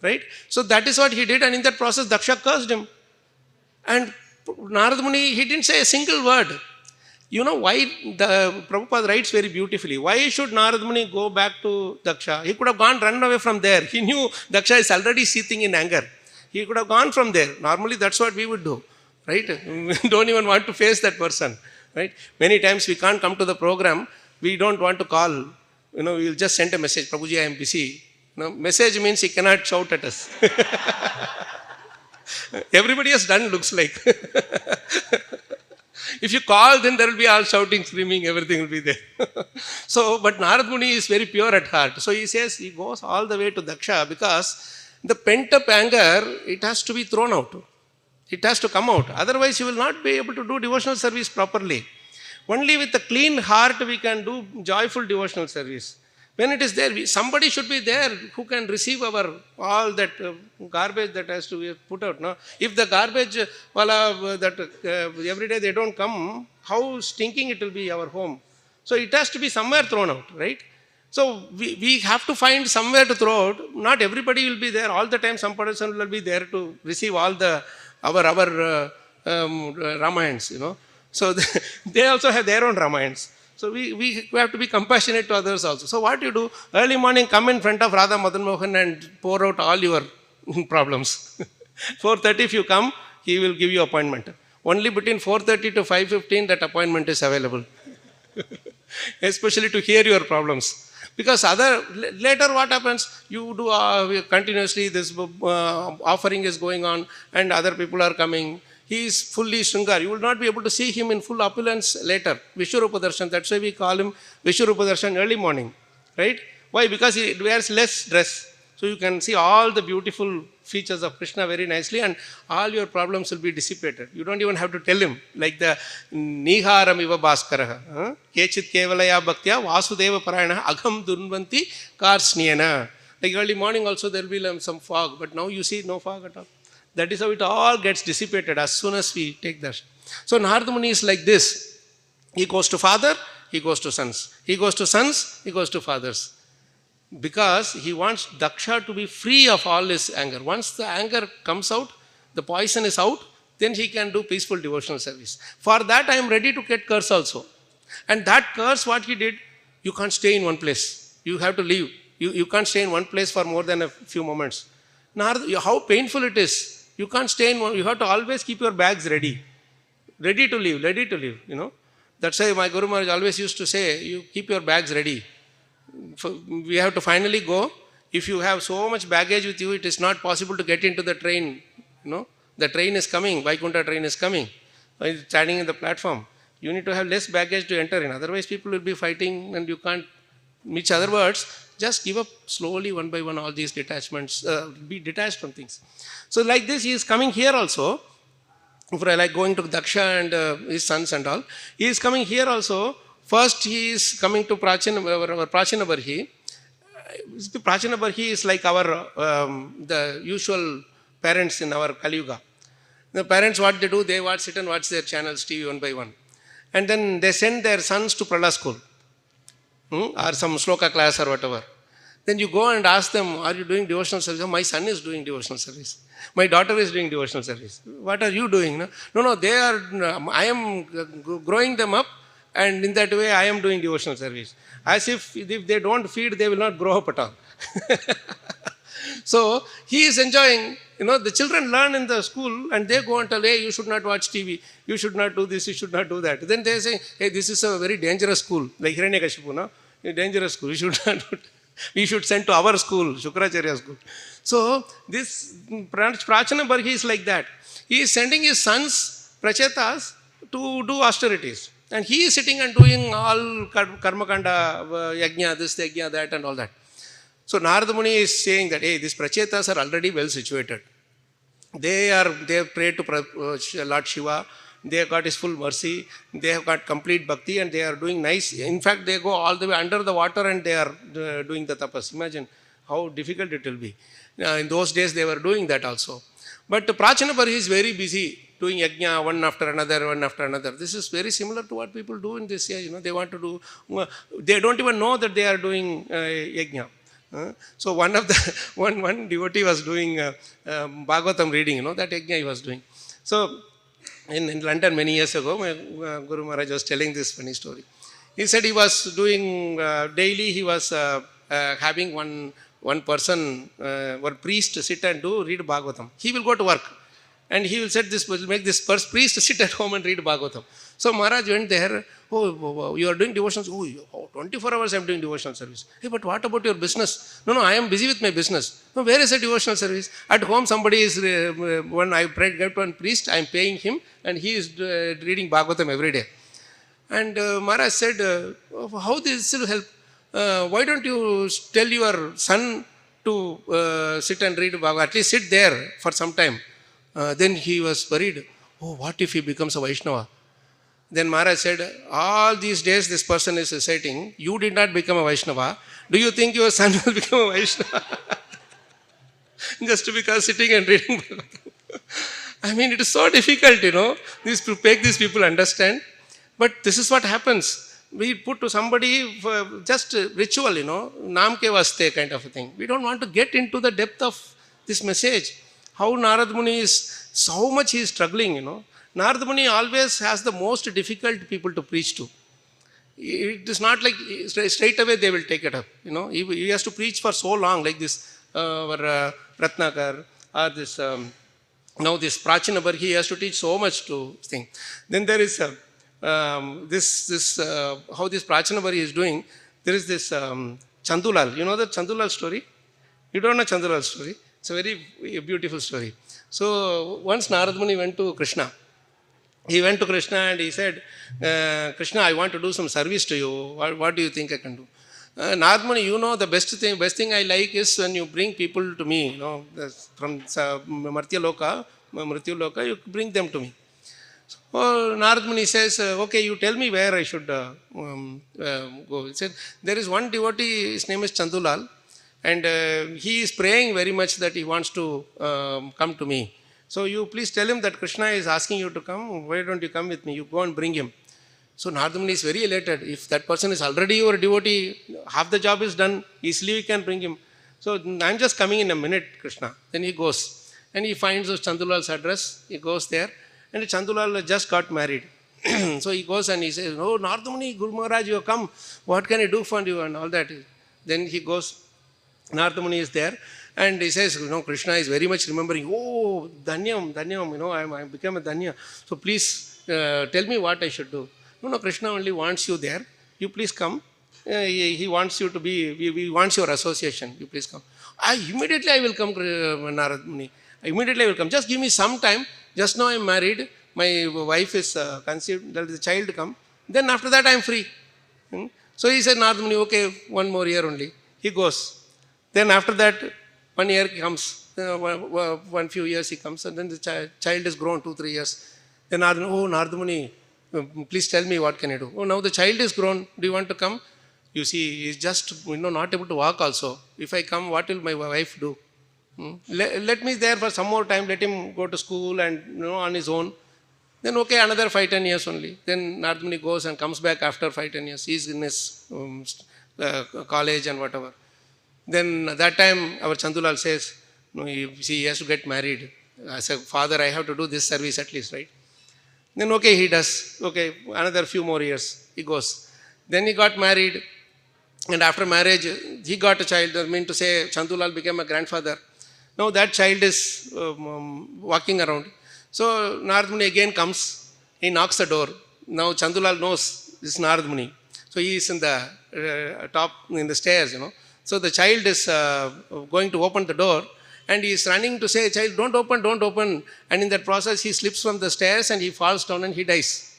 Right? So that is what he did, and in that process, Daksha cursed him. And Narada Muni, he didn't say a single word. Why the Prabhupada writes very beautifully. Why should Narada Muni go back to Daksha? He could have run away from there. He knew Daksha is already seething in anger. He could have gone from there. Normally that's what we would do. Right? We don't even want to face that person. Right? Many times we can't come to the program. We don't want to call. We'll just send a message. Prabhuji, I am busy. Message means he cannot shout at us. Everybody has done, looks like. If you call, then there will be all shouting, screaming, everything will be there. But Narada Muni is very pure at heart. So he says, he goes all the way to Daksha because the pent-up anger, it has to be thrown out. It has to come out. Otherwise, you will not be able to do devotional service properly. Only with a clean heart we can do joyful devotional service. When it is there, somebody should be there who can receive all that garbage that has to be put out. No? If the garbage, every day they don't come, how stinking it will be our home. So it has to be somewhere thrown out, right? So we have to find somewhere to throw out. Not everybody will be there all the time. Some person will be there to receive all our Ramayans, So they also have their own Ramayans. So we have to be compassionate to others also. So what you do, early morning come in front of Radha Madan Mohan and pour out all your problems. 4:30 if you come, he will give you appointment. Only between 4:30 to 5:15 that appointment is available. Especially to hear your problems. Because later what happens, you do continuously, this offering is going on and other people are coming. He is fully Shringar. You will not be able to see him in full opulence later. Vishwarupa Darshan. That's why we call him Vishwarupa Darshan early morning. Right? Why? Because he wears less dress. So you can see all the beautiful features of Krishna very nicely and all your problems will be dissipated. You don't even have to tell him. Like the Niharam iva Bhaskaraha. Kechit kevalaya bhaktya Vasudeva parayana agham dunvanti karsniyana. Like early morning also there will be some fog. But now you see no fog at all. That is how it all gets dissipated as soon as we take darshan. So Narada Muni is like this. He goes to father, he goes to sons. He goes to sons, he goes to fathers. Because he wants Daksha to be free of all his anger. Once the anger comes out, the poison is out, then he can do peaceful devotional service. For that I am ready to get curse also. And that curse what he did, you can't stay in one place. You have to leave. You can't stay in one place for more than a few moments. Narada, how painful it is. You can't stay in one, you have to always keep your bags ready. Ready to leave, That's why my Guru Maharaj always used to say, you keep your bags ready. We have to finally go. If you have so much baggage with you, it is not possible to get into the train. The train is coming, Vaikuntha train is coming. It's standing in the platform. You need to have less baggage to enter in. Otherwise, people will be fighting and you can't. Which other words, just give up slowly one by one all these detachments. Be detached from things. So like this, he is coming here also. Like going to Daksha and his sons and all. He is coming here also. First he is coming to Prachina Barhi. Prachina Barhi is like our the usual parents in our Kali Yuga. The parents what they do, they sit and watch their channels TV one by one. And then they send their sons to Prala school. Or some sloka class or whatever. Then you go and ask them, are you doing devotional service? Oh, my son is doing devotional service. My daughter is doing devotional service. What are you doing? No, they are, I am growing them up and in that way I am doing devotional service. As if they don't feed, they will not grow up at all. So he is enjoying, the children learn in the school and they go and tell, hey, you should not watch TV, you should not do this, you should not do that. Then they say, hey, this is a very dangerous school, like Hiranyakashipu, a dangerous school, we should send to our school, Shukracharya school. So this Prachana Barhi is like that. He is sending his sons, Prachetas, to do austerities. And he is sitting and doing all Karmakanda, Yajna, this, Yajna, that and all that. So Narada Muni is saying that, hey, these Prachetas are already well situated. They have prayed to Lord Shiva, they have got His full mercy, they have got complete bhakti, and they are doing nice. In fact, they go all the way under the water and they are doing the tapas. Imagine how difficult it will be. In those days, they were doing that also. But Prachanabari is very busy doing yajna one after another, one after another. This is very similar to what people do in this age. They want to do, they don't even know that they are doing yajna. So one of the one devotee was doing Bhagavatam reading, that yajna he was doing. So in London many years ago, my Guru Maharaj was telling this funny story. He said he was doing daily, he was having one person, one priest sit and read Bhagavatam. He will go to work and he will make this priest sit at home and read Bhagavatam. So Maharaj went there. Oh, you are doing devotions. Oh, 24 hours I am doing devotional service. Hey, but what about your business? No, I am busy with my business. No, where is the devotional service? At home somebody is, when I get one priest, I am paying him and he is reading Bhagavatam every day. And Maharaj said, how this will help? Why don't you tell your son to sit and read Bhagavatam, at least sit there for some time. Then he was worried, what if he becomes a Vaishnava? Then Maharaj said, all these days this person is reciting, you did not become a Vaishnava. Do you think your son will become a Vaishnava? Just because sitting and reading Bhagavatam. I mean, it is so difficult, to make these people understand. But this is what happens. We put to somebody just ritual, naam ke vaste kind of a thing. We don't want to get into the depth of this message. How Narad Muni is, so much he is struggling, Narad Muni always has the most difficult people to preach to. It is not like straight away they will take it up. He has to preach for so long, like this Ratnakar or this, now this Prachanabari, he has to teach so much to thing. Then there is how this Prachanabari is doing, there is this Chandulal. You know the Chandulal story? You don't know Chandulal story? It's a very beautiful story. So once Narad Muni went to Krishna. He went to Krishna and he said, Krishna, I want to do some service to you. What do you think I can do? Narad Muni, the best thing I like is when you bring people to me, from Mrityu Loka, you bring them to me. So Narad Muni says, okay, you tell me where I should go. He said, there is one devotee, his name is Chandulal, and he is praying very much that he wants to come to me. So you please tell him that Krishna is asking you to come. Why don't you come with me? You go and bring him. So Narad Muni is very elated. If that person is already your devotee, half the job is done. Easily we can bring him. So I'm just coming in a minute, Krishna. Then he goes. And he finds Chandulal's address. He goes there. And Chandulal just got married. So he goes and he says, oh, Narad Muni, Guru Maharaj, you have come. What can I do for you? And all that. Then he goes. Narad Muni is there. And he says, Krishna is very much remembering, oh, Dhanyam, I became a Dhanya. So please tell me what I should do. No, Krishna only wants you there. You please come. He wants you to he wants your association. You please come. Immediately I will come, Narad Muni. Immediately I will come. Just give me some time. Just now I am married. My wife is conceived. There is a child to come. Then after that I am free. So he said, Narad Muni, okay, one more year only. He goes. Then after that, 1 year comes, one few years he comes, and then the child is grown 2-3 years. Then Narad Muni, please tell me what can I do? Oh, now the child is grown. Do you want to come? You see, he is just not able to walk also. If I come, what will my wife do? Let me there for some more time. Let him go to school and on his own. Then okay, another 5-10 years only. Then Narad Muni goes and comes back after 5-10 years. He is in his college and whatever. Then at that time, our Chandulal says, he has to get married. As a father, I have to do this service at least, right? Then okay, he does. Okay, another few more years, he goes. Then he got married. And after marriage, he got a child. I mean to say, Chandulal became a grandfather. Now that child is walking around. So Narad Muni again comes. He knocks the door. Now Chandulal knows this is Narad Muni. So he is in the top, in the stairs, So the child is going to open the door and he is running to say, child, don't open. And in that process, he slips from the stairs and he falls down and he dies.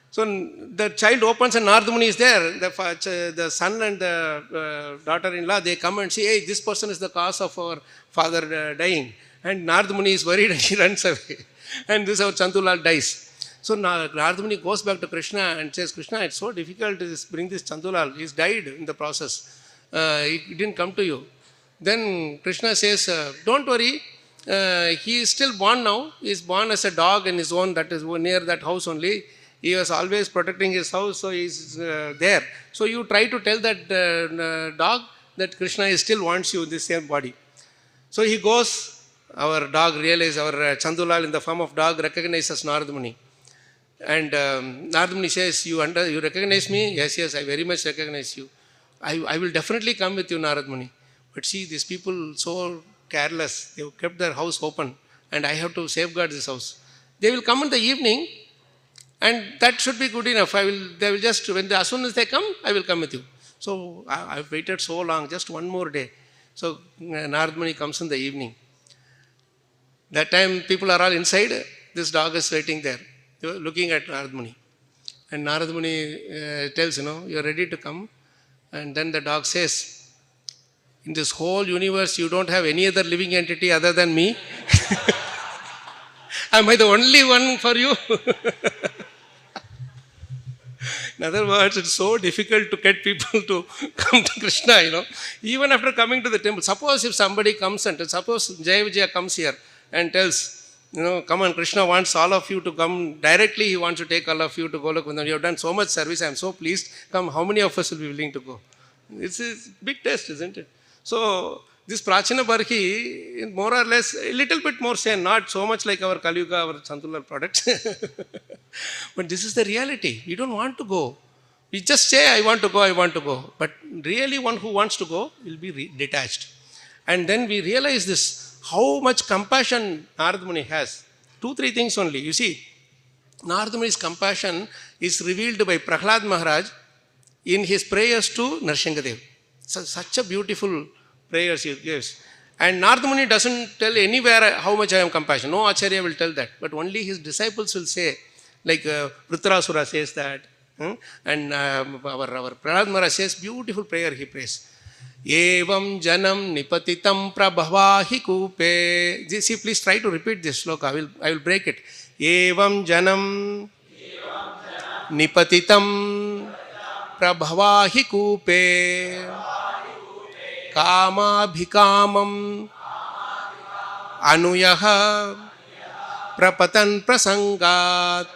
So the child opens and Narad Muni is there. The son and the daughter-in-law, they come and say, hey, this person is the cause of our father dying. And Narad Muni is worried and he runs away. And this our Chandulal dies. So Narada Muni goes back to Krishna and says, Krishna, it's so difficult to bring this Chandulal. He's died in the process. He didn't come to you. Then Krishna says, don't worry. He is still born now. He is born as a dog in his own, that is near that house only. He was always protecting his house, so he is there. So you try to tell that dog that Krishna still wants you in this same body. So he goes, our dog realizes, our Chandulal in the form of dog recognizes Narada Muni. And Narada Muni says, you recognize me? Yes, yes, I very much recognize you. I will definitely come with you, Narada Muni. But see, these people so careless, they have kept their house open and I have to safeguard this house. They will come in the evening and that should be good enough. They will just, as soon as they come, I will come with you. So I've waited so long, just one more day. So Narada Muni comes in the evening. That time people are all inside, this dog is waiting there, looking at Narada Muni. And Narada Muni tells, you're ready to come. And then the dog says, in this whole universe, you don't have any other living entity other than me. Am I the only one for you? In other words, it's so difficult to get people to come to Krishna, Even after coming to the temple, suppose if somebody comes and suppose Jaya Vijaya comes here and tells, come on, Krishna wants all of you to come directly. He wants to take all of you to Golokundam. You have done so much service. I am so pleased. Come, how many of us will be willing to go? It's a big test, isn't it? So, this Prachina Barhi, more or less, a little bit more sane, not so much like our Kaliyuga, our Chandulal products. But this is the reality. We don't want to go. We just say, I want to go, I want to go. But really one who wants to go will be detached. And then we realize this, how much compassion Narada Muni has. 2-3 things only. You see, Narada Muni's compassion is revealed by Prahlad Maharaj in his prayers to Narsinghadev. Such a beautiful prayers he gives. And Narada Muni doesn't tell anywhere how much I am compassion. No Acharya will tell that. But only his disciples will say, like Vritrasura says that. And our Prahlad Maharaj says, beautiful prayer he prays. Evam janam nipatitam prabhavahi kupe. See, please try to repeat this sloka. I will break it. Evam janam nipatitam prabhavahi kupe. Kamabhikamam anuyaha prapatan prasangat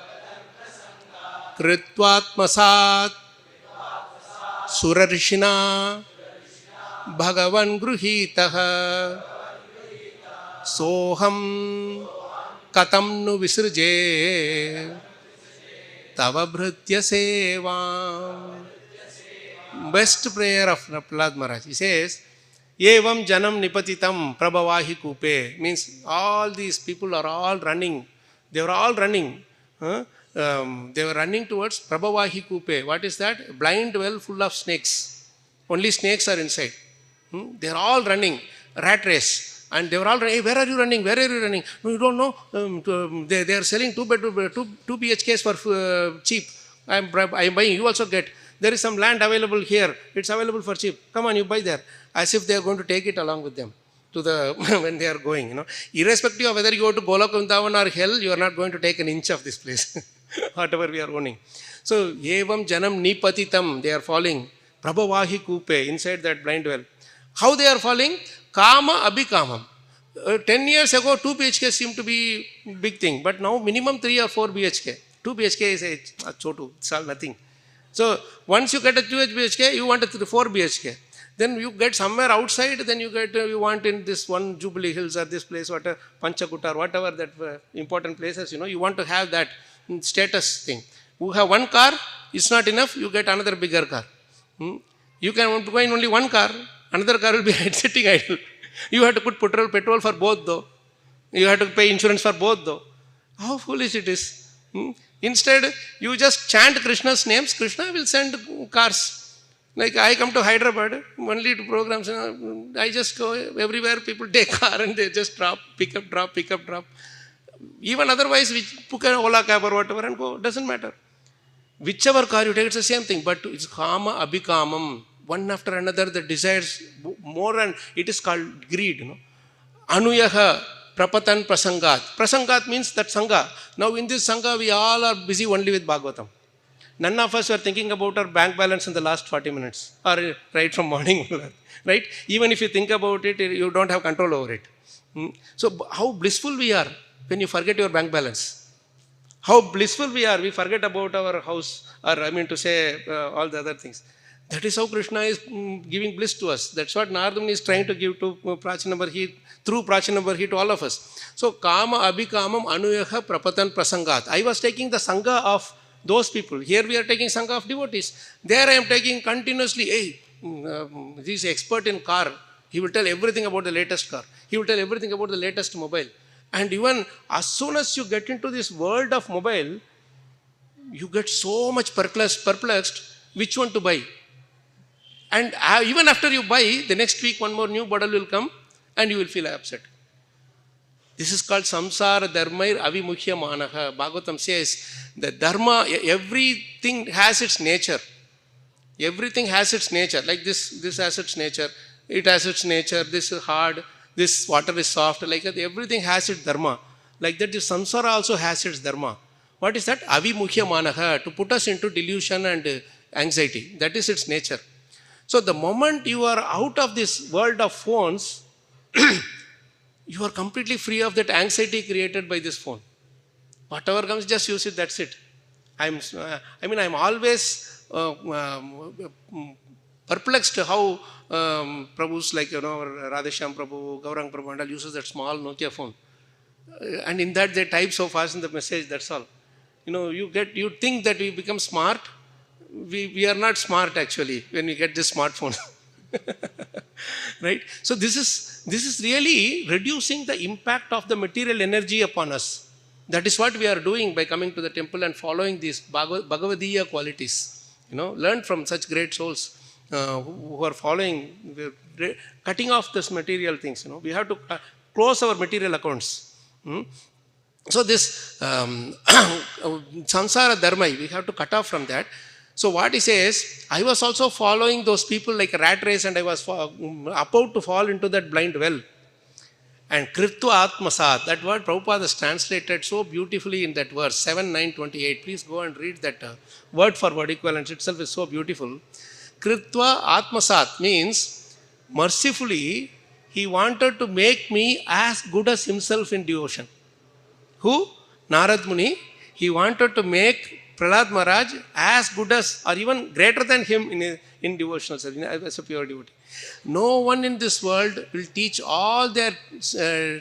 kritvatmasat surarishina bhagavan gruhitaha soham katam nu visrje tava bhritya sevam. Best prayer of Prahlad Maharaj. He says, Evam janam nipatitam prabhavahi kupe. Means all these people are all running. They were all running. They were running towards prabhavahi kupe. What is that? Blind well full of snakes. Only snakes are inside. They are all running. Rat race. And they were all running. Hey, where are you running? Where are you running? No, you don't know. They are selling 2 BHKs for cheap. I am buying. You also get. There is some land available here. It's available for cheap. Come on, you buy there. As if they are going to take it along with them to the when they are going. Irrespective of whether you go to Golokundam or hell, you are not going to take an inch of this place. Whatever we are owning. So, Evam janam nipatitam. They are falling. Prabhavahi kupe. Inside that blind well. How they are falling? Kama abhikamam. 10 years ago, 2 BHK seemed to be big thing. But now minimum 3 or 4 BHK. 2 BHK is a chotu. It's all nothing. So, once you get a 2 BHK, you want a 4 BHK. Then you get somewhere outside, then you want in this one Jubilee Hills or this place, Panchakutta or whatever that important places, you want to have that status thing. You have one car, it's not enough, you get another bigger car. You can want to go in only one car, another car will be sitting idle. You have to put petrol for both though. You have to pay insurance for both though. How foolish it is. Instead, you just chant Krishna's names, Krishna will send cars. Like I come to Hyderabad, only to programs, I just go everywhere, people take car and they just drop, pick up, drop. Even otherwise, we book an Ola cab or whatever and go, doesn't matter. Whichever car you take, it's the same thing, but it's kama abhikamam. One after another, the desires more, and it is called greed. Anuyaha, Prapatan Prasangat. Prasangat means that Sangha. Now in this Sangha, we all are busy only with Bhagavatam. None of us were thinking about our bank balance in the last 40 minutes or right from morning. Right? Even if you think about it, you don't have control over it. So how blissful we are when you forget your bank balance. How blissful we are. We forget about our house, or I mean to say all the other things. That is how Krishna is giving bliss to us. That's what Narada Muni is trying to give to Prachina Barhi, through Prachina Barhi to all of us. So Kama Abhikamam Anuyaha Prapatan Prasangat. I was taking the Sangha of those people. Here we are taking Sangha of devotees. There I am taking continuously, hey, this expert in car. He will tell everything about the latest car. He will tell everything about the latest mobile. And even as soon as you get into this world of mobile, you get so much perplexed which one to buy. And even after you buy, the next week one more new model will come and you will feel upset. This is called samsara dharmair avimukhya manaha. Bhagavatam says the dharma, everything has its nature. Everything has its nature. Like this has its nature. It has its nature. This is hard. This water is soft. Like that, everything has its dharma. Like that, this samsara also has its dharma. What is that? Avimukhya manaha. To put us into delusion and anxiety. That is its nature. So the moment you are out of this world of phones, you are completely free of that anxiety created by this phone. Whatever comes, just use it, that's it. I'm always perplexed how Prabhus like, Radhesham Prabhu, Gaurang Prabhu and all uses that small Nokia phone. And in that they type so fast in the message, that's all. You think that we become smart. We are not smart actually when we get this smartphone. Right? So this is really reducing the impact of the material energy upon us. That is what we are doing by coming to the temple and following these Bhagavadiya qualities. Learn from such great souls who are following, cutting off this material things. We have to close our material accounts. So this samsara dharma, we have to cut off from that. So what he says, I was also following those people like a rat race and I was about to fall into that blind well. And Kritva Atmasat, that word Prabhupada has translated so beautifully in that verse, 7:9:28. Please go and read that word for word equivalence itself is so beautiful. Kritva Atmasat means mercifully he wanted to make me as good as himself in devotion. Who? Narad Muni. He wanted to make Prahlad Maharaj as good as or even greater than him in devotional service, as a pure devotee. No one in this world will teach all their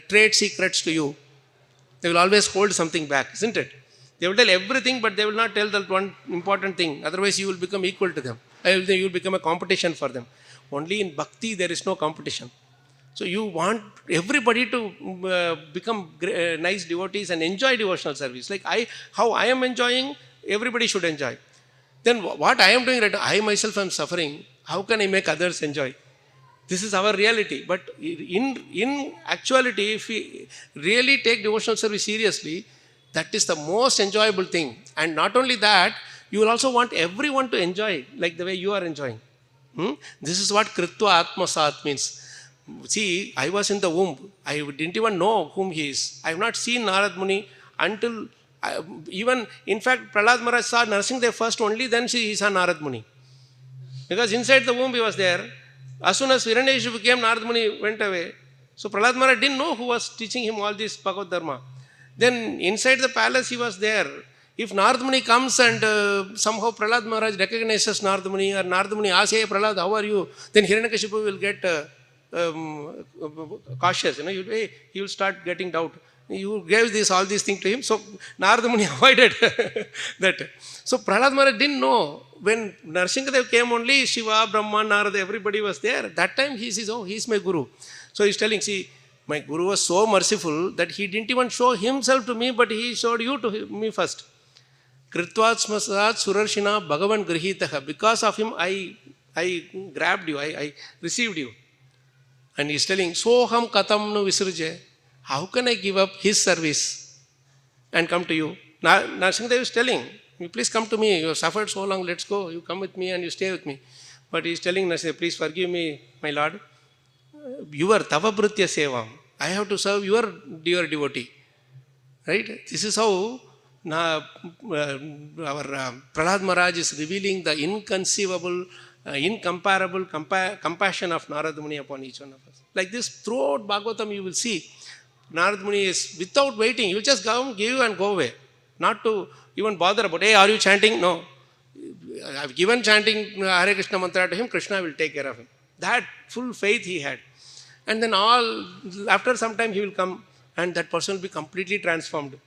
trade secrets to you. They will always hold something back, isn't it? They will tell everything, but they will not tell that one important thing. Otherwise, you will become equal to them. You will become a competition for them. Only in bhakti, there is no competition. So you want everybody to become nice devotees and enjoy devotional service. Like how I am enjoying, everybody should enjoy. Then what I am doing right now, I myself am suffering. How can I make others enjoy? This is our reality. But in actuality, if we really take devotional service seriously, that is the most enjoyable thing. And not only that, you will also want everyone to enjoy like the way you are enjoying. This is what Kritva Atmasat means. See, I was in the womb. I didn't even know whom he is. I have not seen Narad Muni until even, in fact, Prahlad Maharaj saw Narsimhadev first, only then he saw Narad Muni. Because inside the womb he was there. As soon as Hiranyakashipu became, Narad Muni went away. So Prahlad Maharaj didn't know who was teaching him all this Bhagavad Dharma. Then inside the palace he was there. If Narad Muni comes and somehow Prahlad Maharaj recognizes Narad Muni, or Narad Muni asks, hey Prahlad, how are you? Then Hiranyakashipu will get cautious. He will start getting doubt. You gave all these things to him. So Narada Muni avoided that. So Prahlad Maharaj didn't know. When Narsimhadev came, only Shiva, Brahma, Narada, everybody was there. That time he says, oh, he's my guru. So he's telling, see, my guru was so merciful that he didn't even show himself to me, but he showed you to me first. Kritvatsmasat Surarshina Bhagavan Grihitaha. Because of him, I grabbed you, I received you. And he's telling, Soham Katam nu Visruje. How can I give up his service and come to you? Narsimhadev is telling, you please come to me. You have suffered so long, let's go. You come with me and you stay with me. But he is telling Narsimhadev, please forgive me, my Lord. Your Tava Bhritya Sevam. I have to serve your dear devotee. Right? This is how our Prahlad Maharaj is revealing the inconceivable, incomparable compassion of Narad Muni upon each one of us. Like this, throughout Bhagavatam, you will see Narad Muni is without waiting. He will just come, give and go away. Not to even bother about, hey, are you chanting? No. I've given chanting Hare Krishna mantra to him, Krishna will take care of him. That full faith he had. And then after some time he will come and that person will be completely transformed.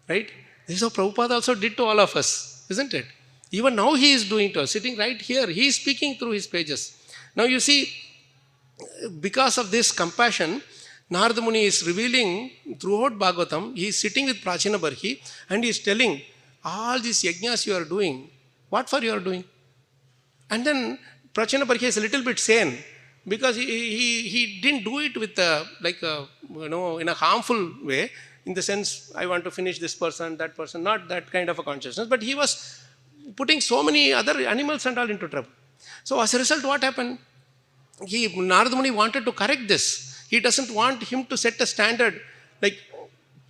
Right? This is how Prabhupada also did to all of us, isn't it? Even now he is doing to us, sitting right here. He is speaking through his pages. Now you see, because of this compassion, Narada Muni is revealing throughout Bhagavatam, he is sitting with Prachina Barhi and he is telling, all these yajnas you are doing, what for you are doing? And then Prachina Barhi is a little bit sane because he didn't do it with in a harmful way, in the sense, I want to finish this person, that person, not that kind of a consciousness, but he was putting so many other animals and all into trouble. So as a result, what happened? Narada Muni wanted to correct this. He doesn't want him to set a standard like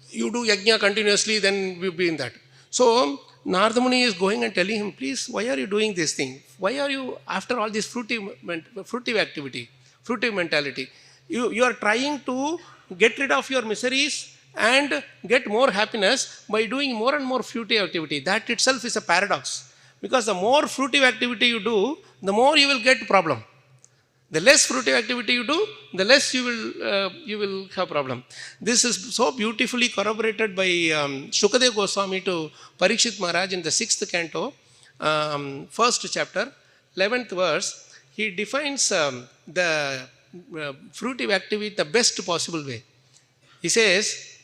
you do yajna continuously, then we'll be in that. So Narada Muni is going and telling him, please, why are you doing this thing? Why are you after all this fruitive activity, fruitive mentality? You are trying to get rid of your miseries and get more happiness by doing more and more fruitive activity. That itself is a paradox. Because the more fruitive activity you do, the more you will get problem. The less fruitive activity you do, the less you will have problem. This is so beautifully corroborated by Shukadev Goswami to Parikshit Maharaj in the 6th canto, 1st chapter, 11th verse. He defines the fruitive activity the best possible way. He says,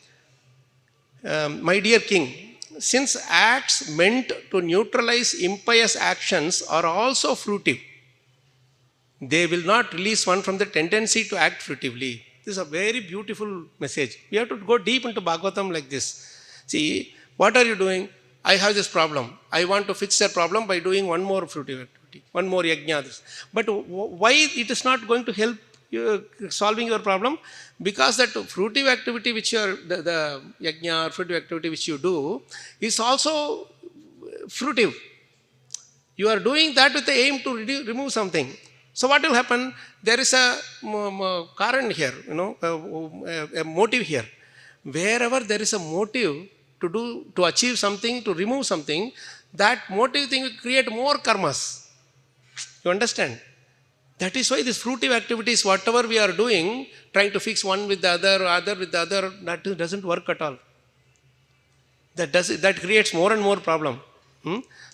my dear king, since acts meant to neutralize impious actions are also fruitive, they will not release one from the tendency to act fruitively. This is a very beautiful message. We have to go deep into Bhagavatam like this. See, what are you doing? I have this problem. I want to fix that problem by doing one more fruitive activity, one more yajna. But why it is not going to help you solving your problem? Because that fruitive activity which you are, the yajna or fruitive activity which you do is also fruitive. You are doing that with the aim to remove something. So what will happen? There is a current here, a motive here. Wherever there is a motive to achieve something, to remove something, that motive thing will create more karmas. You understand? That is why this fruitive activities, whatever we are doing, trying to fix one with the other with the other, that doesn't work at all. That creates more and more problem.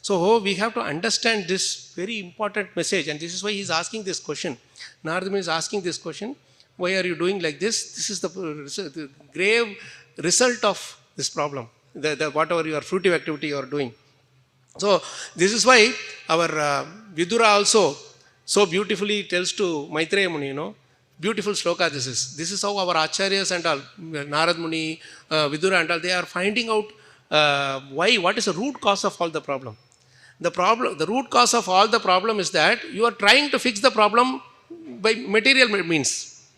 So we have to understand this very important message, and this is why he is asking this question. Narada Muni is asking this question, why are you doing like this? This is the grave result of this problem, whatever your fruitive activity you are doing. So this is why our Vidura also so beautifully tells to Maitreya Muni, beautiful sloka this is. This is how our acharyas and all, Narad Muni, Vidura and all, they are finding out what is the root cause of all the problem. The root cause of all the problem is that you are trying to fix the problem by material means,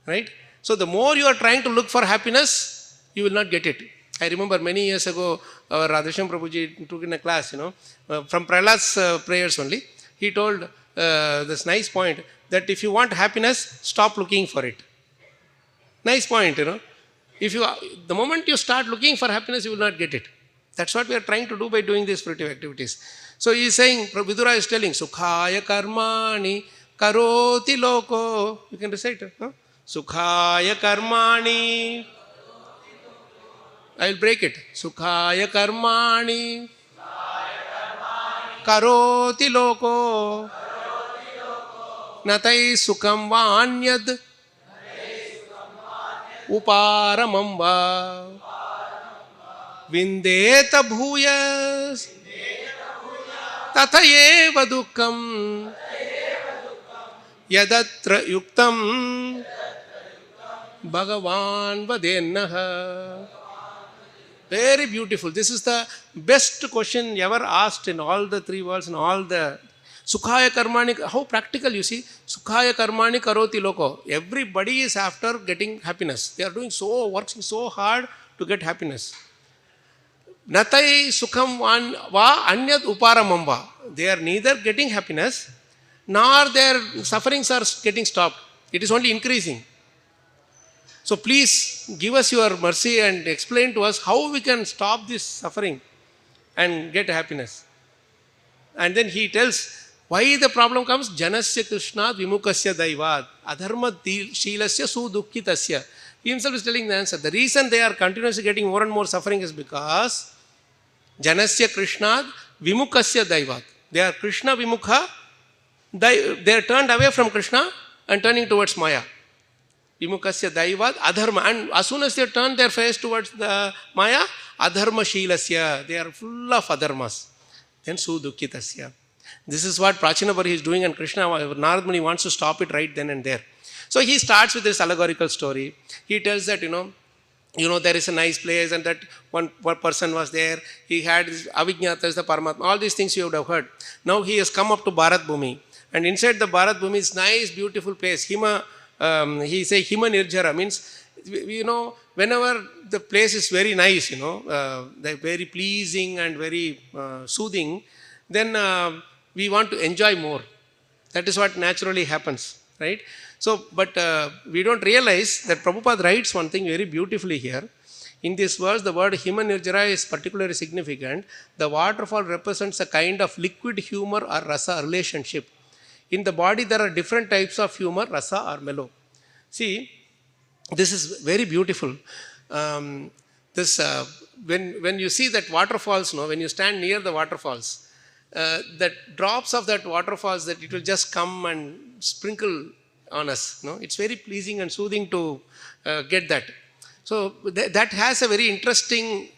right? So the more you are trying to look for happiness, you will not get it. I remember many years ago, our Radhesham Prabhuji took in a class, from Prahlad's prayers only. He told this nice point that if you want happiness, stop looking for it. Nice point, the moment you start looking for happiness, you will not get it. That's what we are trying to do by doing these fruitive activities. So he is saying, Vidura is telling, Sukhaya karmani karoti loko. You can recite it. Sukhaya karmani. I will break it. Sukhaya karmani karoti loko. Natai sukham vanyad uparamamba vindeta bhuyas tathayeva dukkam yadatra yuktam bhagavan vadennaha. Very beautiful. This is the best question ever asked in all the three worlds and all the. Sukhaya karmani, how practical you see. Sukhaya karmani karoti loko. Everybody is after getting happiness. They are working so hard to get happiness. Natai sukham va anyad uparamam va. They are neither getting happiness, nor their sufferings are getting stopped. It is only increasing. So please give us your mercy and explain to us how we can stop this suffering and get happiness. And then he tells why the problem comes. Janasya Krishna vimukasya daivad adharma shilasya sudukhitasya. He himself is telling the answer. The reason they are continuously getting more and more suffering is because Janasya Krishna vimukasya daivad. They are Krishna vimukha. They are turned away from Krishna and turning towards Maya. Vimukasya daivad adharma. And as soon as they turn their face towards the Maya, adharma shilasya. They are full of adharmas. Then sudukhitasya. This is what Prachinabari is doing, and Krishna, Narad Muni wants to stop it right then and there. So he starts with this allegorical story. He tells that, there is a nice place and that one person was there. He had this Avijñata as the Paramatma. All these things you would have heard. Now he has come up to Bharat Bhumi. And inside the Bharat Bhumi is nice, beautiful place. He say Hima Nirjara means, whenever the place is very nice, very pleasing and very soothing, then we want to enjoy more. That is what naturally happens, right? So, but we don't realize that Prabhupada writes one thing very beautifully here. In this verse, the word Hima Nirjara is particularly significant. The waterfall represents a kind of liquid humor or rasa relationship. In the body, there are different types of humor, rasa or mellow. See, this is very beautiful. When you see that waterfalls, when you stand near the waterfalls, that drops of that waterfalls, that it will just come and sprinkle on us. It's very pleasing and soothing to get that. So that has a very interesting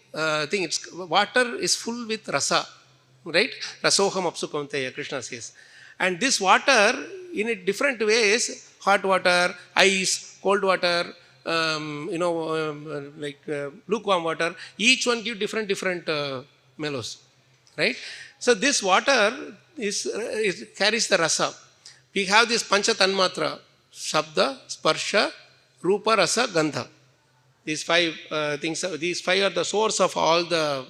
thing. Water is full with rasa, right? Rasoham apsu kaunteya, Krishna says. And this water, in different ways, hot water, ice, cold water, lukewarm water, each one give different mellows, right? So this water carries the rasa. We have this pancha tanmatra, shabda, sparsha, rupa, rasa, gandha. These five things, these five are the source of all the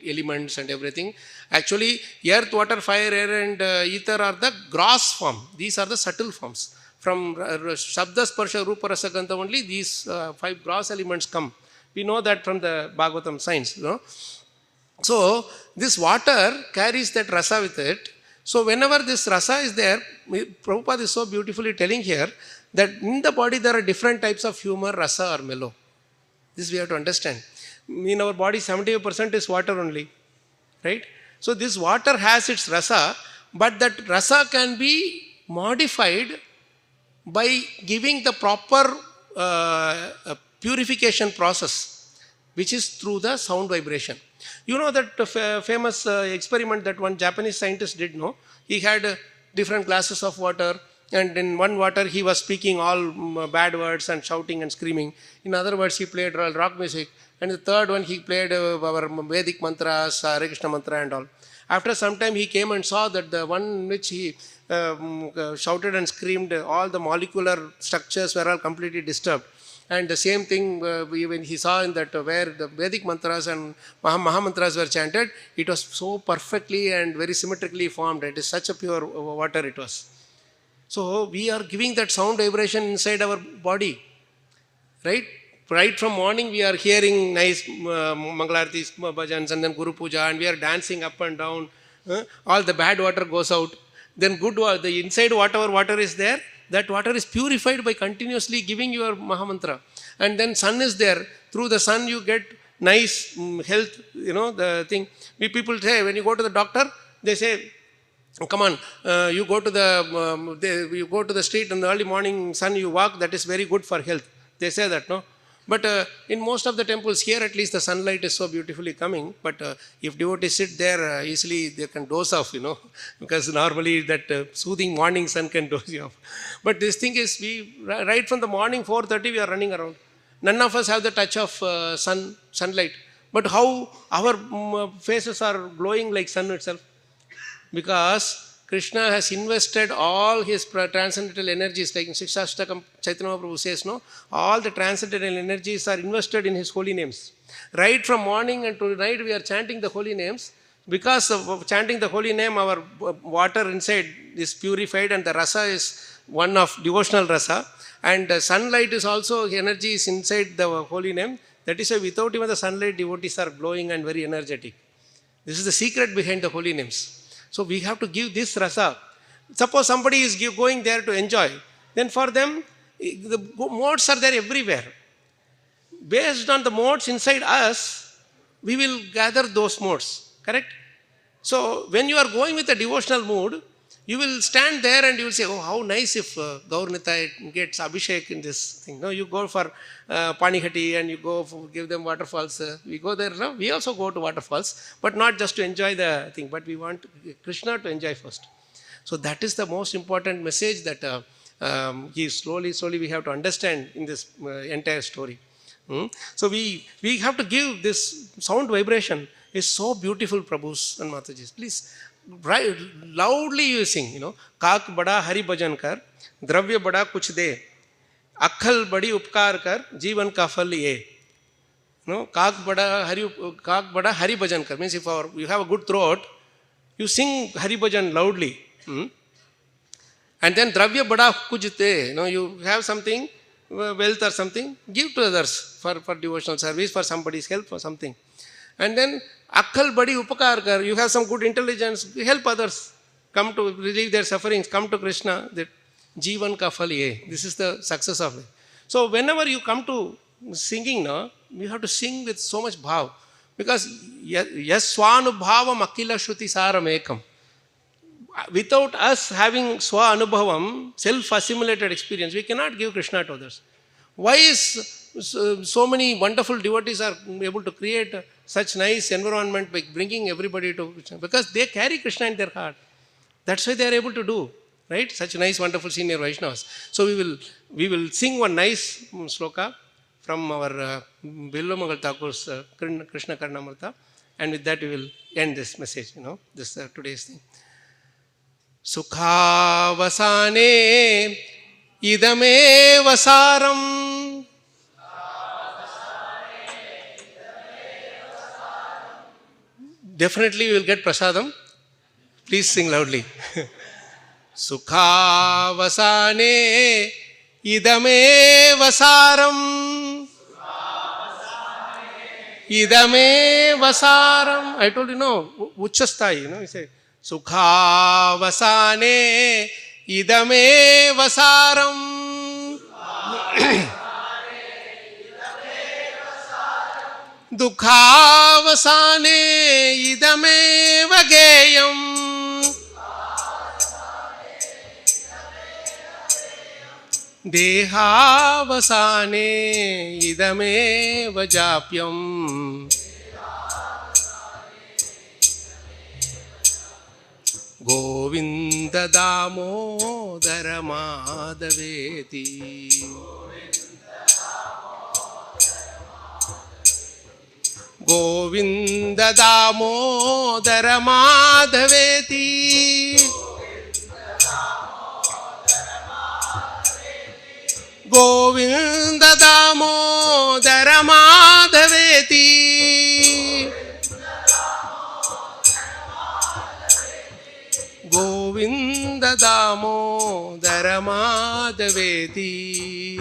elements and everything. Actually, earth, water, fire, air and ether are the gross form. These are the subtle forms. From shabda, sparsha, rupa, rasa, gandha only these five gross elements come. We know that from the Bhagavatam science. So, this water carries that rasa with it. So, whenever this rasa is there, Prabhupada is so beautifully telling here that in the body there are different types of humor, rasa or mellow. This we have to understand. In our body, 75% is water only, right? So, this water has its rasa, but that rasa can be modified by giving the proper purification process, which is through the sound vibration. You know that famous experiment that one Japanese scientist did, no? He had different glasses of water, and in one water he was speaking all bad words and shouting and screaming. In other words, he played rock music. And the third one, he played our Vedic mantras, Hare Krishna mantra and all. After some time, he came and saw that the one in which he shouted and screamed, all the molecular structures were all completely disturbed. And the same thing when he saw in that where the Vedic mantras and Maha mantras were chanted, it was so perfectly and very symmetrically formed. It is such a pure water it was. So we are giving that sound vibration inside our body, right? Right from morning we are hearing nice Mangalartis, bhajans and then Guru Puja, and we are dancing up and down. All the bad water goes out. Then good water, the inside whatever water is there, that water is purified by continuously giving your Mahamantra. And then sun is there. Through the sun you get nice health, the thing. People say, when you go to the doctor, they say, come on, you go to the street in the early morning sun, you walk, that is very good for health. They say that, no? But in most of the temples here, at least the sunlight is so beautifully coming. But if devotees sit there, easily they can doze off, because normally that soothing morning sun can doze you off. But this thing is, right from the morning 4:30, we are running around. None of us have the touch of sunlight. But how our faces are glowing like sun itself? Because Krishna has invested all his transcendental energies, like in Shikshashtakam, Chaitanya Prabhu says, no, all the transcendental energies are invested in his holy names. Right from morning until night, we are chanting the holy names. Because of chanting the holy name, our water inside is purified, and the rasa is one of devotional rasa. And sunlight is also, energy is inside the holy name. That is why without even the sunlight, devotees are glowing and very energetic. This is the secret behind the holy names. So we have to give this rasa. Suppose somebody is going there to enjoy, then for them, the modes are there everywhere. Based on the modes inside us, we will gather those modes. Correct? So when you are going with a devotional mood, you will stand there and you will say, oh, how nice if Gaur-Nitai gets Abhishek in this thing. No, you go for Panihati and you go for, give them waterfalls. We go there, no? We also go to waterfalls, but not just to enjoy the thing, but we want Krishna to enjoy first. So that is the most important message that slowly we have to understand in this entire story. So we have to give this sound vibration is so beautiful, Prabhus and Matajis. Please, loudly you sing, Kaak bada hari bhajan kar, dravya bada kuch de, akhal badi upkar kar, जीवन का फल ये. Kaak bada hari bhajan kar means if you have a good throat, you sing hari bhajan loudly. And then dravya bada kuch de, you have something, wealth or something, give to others for devotional service, for somebody's help or something. And then akhal badi upakar kar, you have some good intelligence, help others, come to relieve their sufferings, come to Krishna, that Jivan ka phal ye. This is the success of it. So whenever you come to singing, you have to sing with so much bhav. Because yes swanubhavam akila shruti saram ekam. Without us having swa anubhavam, self-assimilated experience, we cannot give Krishna to others. Why is so many wonderful devotees are able to create such nice environment by bringing everybody to Krishna? Because they carry Krishna in their heart. That's why they are able to do, right? Such nice, wonderful senior Vaishnavas. So we will sing one nice sloka from our Billamangal Thakur's Krishna Karnamrita, and with that we will end this message, this today's thing. Sukhavasane idame vasaram. Definitely you will get prasadam. Please sing loudly. Sukhavasane idame vasaram. Idame vasaram. I told you, Uchasthai, you say, Sukhavasane idame vasaram. Dukhavasane idame vageyam. Dehavasane idame vajapyam. Govinda Damodara Madhaveti. Govinda Damodara Madhaveti. Govinda Damodara Madhaveti. Govinda Damodara Madhaveti.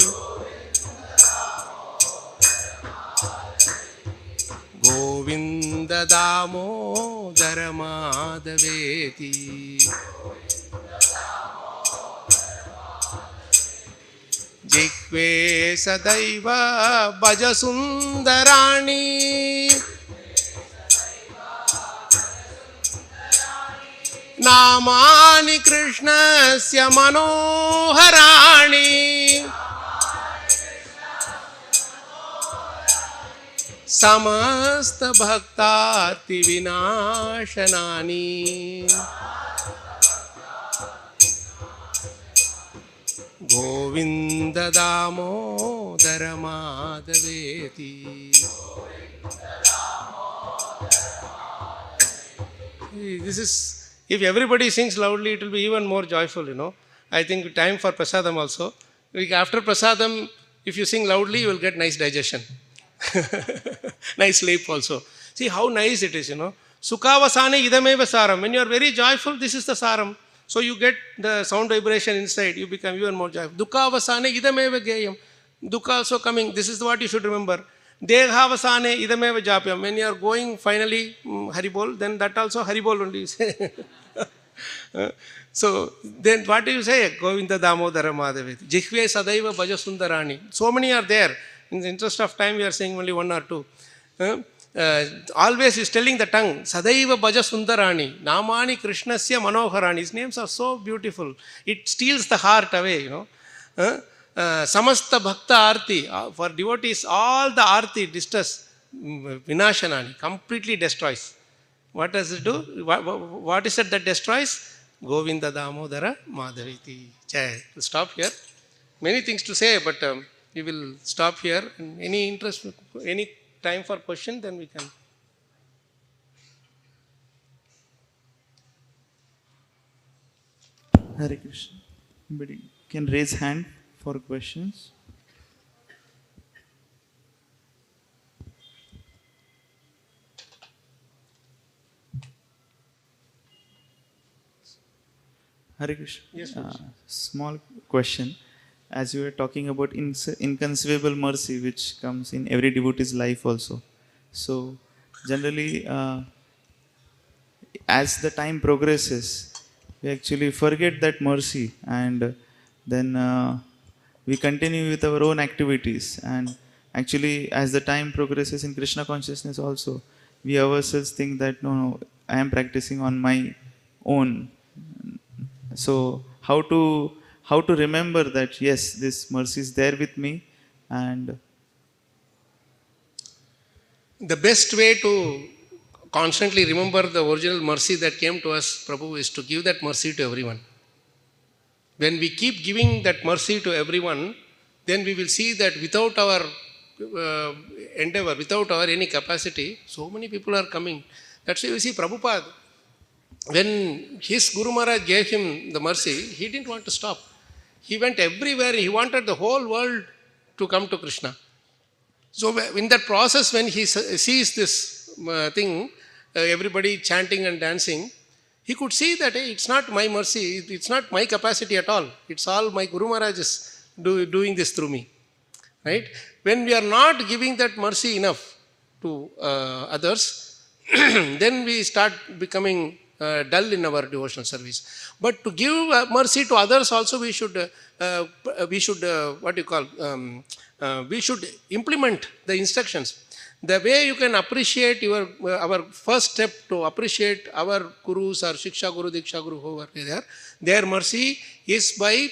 Govinda Damodara Madhaveti. Jikve Sadaiva Bhaja Sundarani. Namani Krishnasya Manoharani. Samasta Bhaktarti Vinashanani. Govinda Damodara Madhaveti. This is If everybody sings loudly, it will be even more joyful, you know. I think time for prasadam also. After prasadam, if you sing loudly, you will get nice digestion. Nice sleep also. See how nice it is, you know. Sukhavasane idameva saram. When you are very joyful, this is the saram. So you get the sound vibration inside, you become even more joyful. Dukkhavasane idameva geyam. Dukkha also coming, this is what you should remember. Deghavasane idameva japyam. When you are going finally Haribol, then that also Haribol only you say. So then what do you say? Govinda Damodara Madhaveti. Jihve Sadaiva Bhaja Sundarani. So many are there. In the interest of time, we are saying only one or two. Always is telling the tongue, Sadaiva Bhaja Sundarani, Namani Krishnasya Manoharani. His names are so beautiful. It steals the heart away, you know. Samasta Bhakta Arti. For devotees, all the Arti distress, Vinashanani, completely destroys. What does it do? What is it that destroys? Govinda Damodara Madhaviti. Jai. We'll stop here. Many things to say, but we will stop here. Any interest, any time for question, then we can. Hare Krishna. Anybody can raise hand for questions. Hare Krishna. Yes, small question. As you were talking about inconceivable mercy which comes in every devotee's life also. So, generally, as the time progresses, we actually forget that mercy and then we continue with our own activities. And actually, as the time progresses in Krishna consciousness also, we ourselves think that no, I am practicing on my own. So how to remember that yes, this mercy is there with me, and the best way to constantly remember the original mercy that came to us, Prabhu, is to give that mercy to everyone. When we keep giving that mercy to everyone, then we will see that without our endeavor, without our any capacity, so many people are coming. That's why you see Prabhupada, when his Guru Maharaj gave him the mercy, he didn't want to stop. He went everywhere. He wanted the whole world to come to Krishna. So in that process, when he sees this thing, everybody chanting and dancing, he could see that hey, it's not my mercy, it's not my capacity at all. It's all my Guru Maharaj is doing this through me. Right? When we are not giving that mercy enough to others, then we start becoming dull in our devotional service. But to give mercy to others also, we should we should implement the instructions. The way you can appreciate our first step to appreciate our gurus or Shiksha Guru, Diksha Guru, whoever they are, their mercy is by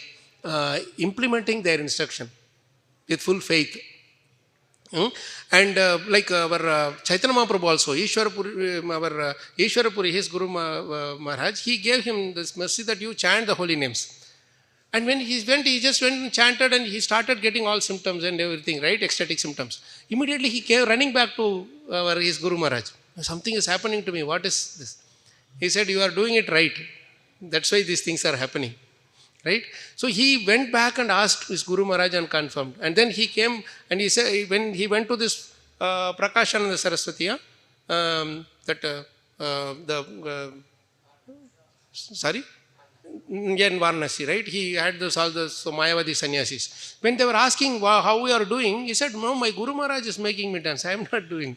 implementing their instruction with full faith. And like our Chaitanya Mahaprabhu also, Ishwarapuri, his Guru Maharaj, he gave him this mercy that you chant the holy names. And when he just went and chanted and he started getting all symptoms and everything, right, ecstatic symptoms. Immediately he came running back to his Guru Maharaj. Something is happening to me, what is this? He said, you are doing it right. That's why these things are happening. Right? So he went back and asked his Guru Maharaj and confirmed. And then he came and he said, when he went to this Prakashananda Saraswati, in Varanasi, right? He had all the Mayavadi sannyasis. When they were asking how we are doing, he said, no, my Guru Maharaj is making me dance. I am not doing.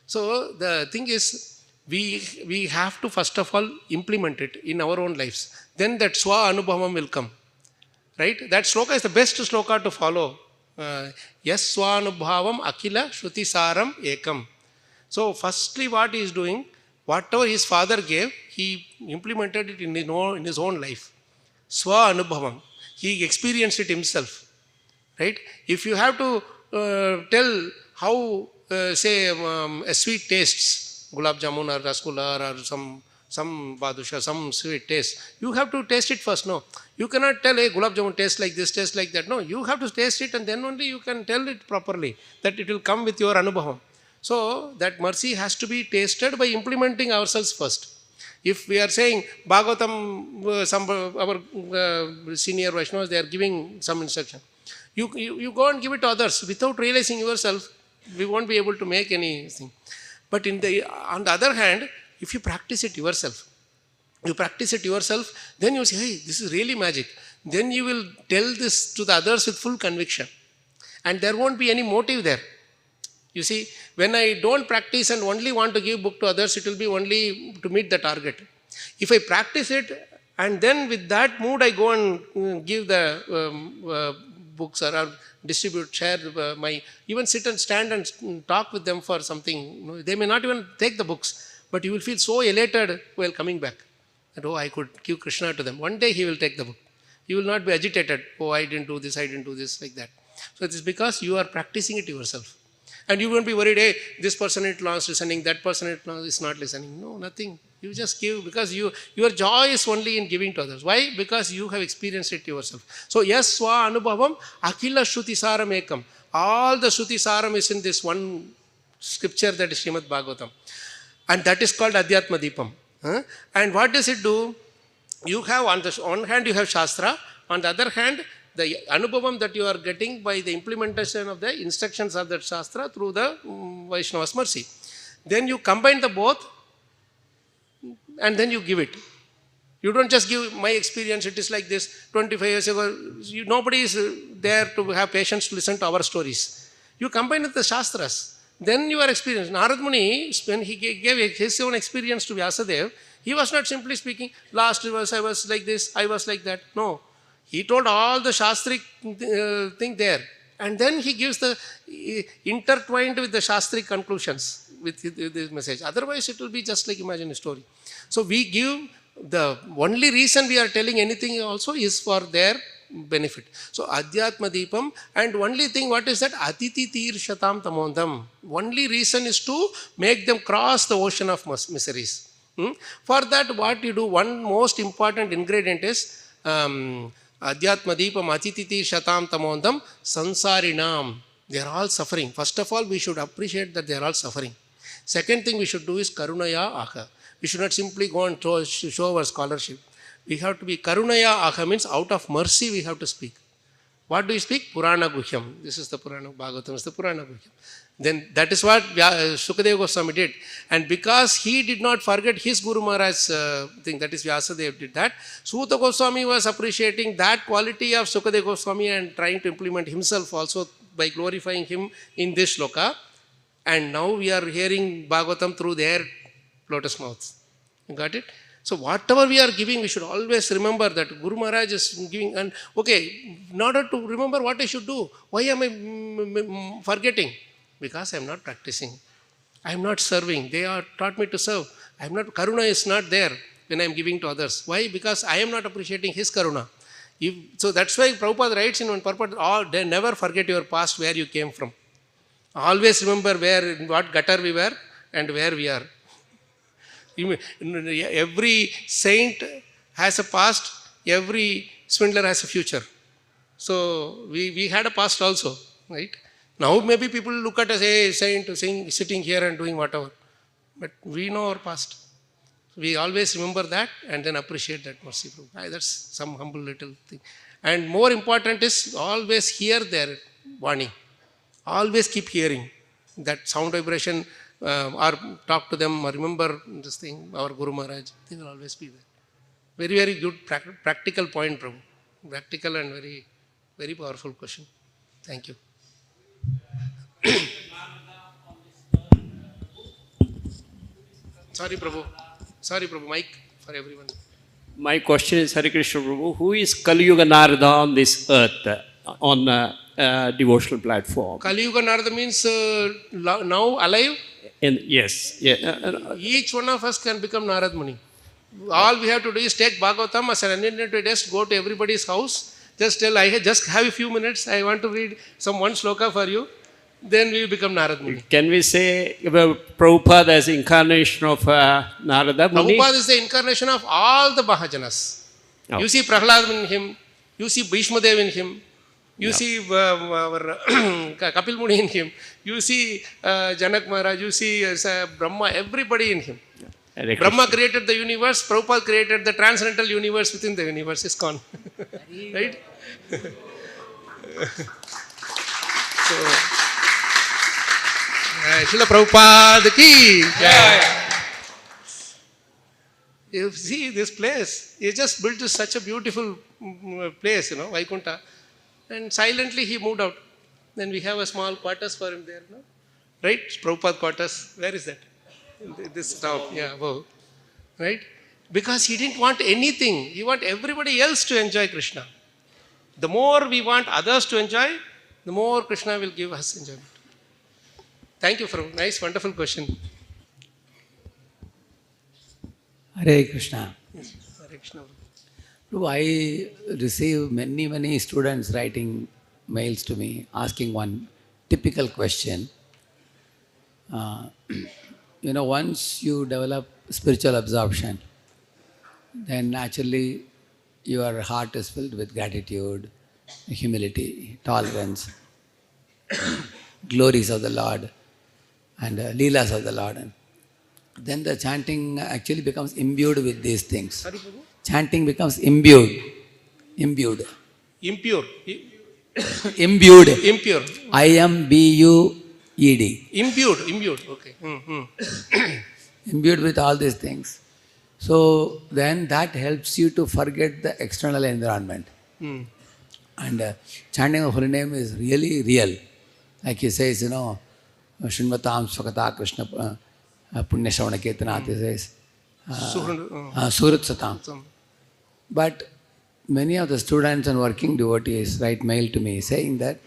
So the thing is, we have to first of all implement it in our own lives. Then that Swa Anubhavam will come. Right? That sloka is the best sloka to follow. Yes Swa Anubhavam Akila Shruti Saram Ekam. So firstly what he is doing, whatever his father gave, he implemented it in his own life. Swa Anubhavam. He experienced it himself. Right? If you have to tell how, say, a sweet tastes, gulab jamun or rasgulla or some badusha, some sweet taste, you have to taste it first. No, you cannot tell, hey, gulab jamun tastes like this, tastes like that. No, you have to taste it and then only you can tell it properly, that it will come with your anubhavam. So that mercy has to be tasted by implementing ourselves first. If we are saying Bhagavatam, our senior Vaishnavas, they are giving some instruction. You go and give it to others without realizing yourself, we won't be able to make anything. But on the other hand, if you practice it yourself, then you say, hey, this is really magic. Then you will tell this to the others with full conviction. And there won't be any motive there. You see, when I don't practice and only want to give book to others, it will be only to meet the target. If I practice it and then with that mood I go and give the books or distribute, share even sit and stand and talk with them for something. They may not even take the books, but you will feel so elated while coming back. That, I could give Krishna to them. One day he will take the book. You will not be agitated. I didn't do this, like that. So it is because you are practicing it yourself. And you won't be worried, hey, this person is not listening, that person is not listening. No, nothing. You just give because your joy is only in giving to others. Why? Because you have experienced it yourself. So, yes, swa anubhavam akila shruti saram ekam. All the shruti saram is in this one scripture, that is Srimad Bhagavatam. And that is called Adhyatma Deepam. And what does it do? You have, on the one hand, you have Shastra. On the other hand, the anubhavam that you are getting by the implementation of the instructions of that Shastra through the Vaishnava's mercy. Then you combine the both and then you give it. You don't just give my experience, it is like this. 25 years ago, nobody is there to have patience to listen to our stories. You combine with the Shastras. Then your experience. Narad Muni, when he gave his own experience to Vyasadeva, he was not simply speaking, last verse I was like this, I was like that. No. He told all the Shastric thing there. And then he gives the intertwined with the Shastric conclusions with this message. Otherwise, it will be just like imagine a story. So we give, the only reason we are telling anything also is for their benefit. So Adhyatma Deepam, and only thing, what is that? Atiti Tirshatam Tamondam. Only reason is to make them cross the ocean of miseries. For that, what you do, one most important ingredient is Adhyatma Deepam Atititi Shatam Tamondam Sansarinam. They are all suffering. First of all, we should appreciate that they are all suffering. Second thing we should do is Karunaya Aha. We should not simply go and show our scholarship. We have to be Karunaya Aha, means out of mercy we have to speak. What do we speak? Purana Guhyam. This is the Purana, Bhagavatam is the Purana Guhyam. Then that is what Sukadeva Goswami did. And because he did not forget his Guru Maharaj's thing, that is Vyasadeva did that, Suta Goswami was appreciating that quality of Sukadeva Goswami and trying to implement himself also by glorifying him in this shloka. And now we are hearing Bhagavatam through their lotus mouths. You got it? So whatever we are giving, we should always remember that Guru Maharaj is giving. And okay, in order to remember what I should do, why am I forgetting? Because I am not practicing. I am not serving. They are taught me to serve. I am not, Karuna is not there when I am giving to others. Why? Because I am not appreciating his Karuna. So that's why Prabhupada writes in one purport, never forget your past, where you came from. Always remember in what gutter we were and where we are. Every saint has a past, every swindler has a future. So we had a past also, right? Now maybe people look at us, hey, saint sitting here and doing whatever. But we know our past. We always remember that and then appreciate that mercy. That's some humble little thing. And more important is always hear their Vani. Always keep hearing that sound vibration, or talk to them, or remember this thing, our Guru Maharaj. They will always be there. Very, very good practical point, Prabhu. Practical and very, very powerful question. Thank you. Sorry, Prabhu, mic for everyone. My question is, Hare Krishna Prabhu, who is Kali Yuga Narada on this earth, on devotional platform? Kali Yuga Narada means now alive? Yes. Yeah. Each one of us can become Narad Muni. All we have to do is take Bhagavatam as an unlimited test, go to everybody's house, just tell, just have a few minutes, I want to read one sloka for you, then we will become Narad Muni. Can we say Prabhupada as incarnation of Narada Muni? Prabhupada is the incarnation of all the Mahajanas. Oh. You see Prahlad in him, you see Bhishmadev in him, you see our Kapil Muni in him, you see Janak Maharaj, you see Brahma, everybody in him. Hare Brahma Krishna. created the universe, Prabhupada created the transcendental universe within the universe, ISKCON. Right? So, Srila Prabhupada ki jai. You see this place, he just built such a beautiful place, Vaikunta. And silently he moved out. Then we have a small quarters for him there, no? Right? Prabhupada quarters. Where is that? In this town. Yeah, wow. Right? Because he didn't want anything. He want everybody else to enjoy Krishna. The more we want others to enjoy, the more Krishna will give us enjoyment. Thank you for a nice, wonderful question. Hare Krishna. Hare Krishna. Prabhu, I receive many students writing mails to me asking one typical question. Once you develop spiritual absorption, then naturally your heart is filled with gratitude, humility, tolerance, glories of the Lord, and leelas of the Lord. And then the chanting actually becomes imbued with these things. Sorry, Prabhu? Chanting becomes imbued. Impure. Imbued. Impure. IMBUED. Imbued. Okay. Imbued with all these things. So then that helps you to forget the external environment. Hmm. And chanting the holy name is really real. Like he says, Shinmatam Swakata Krishna Punya Shavana Ketanat, he says, Surat Satam. But many of the students and working devotees write mail to me saying that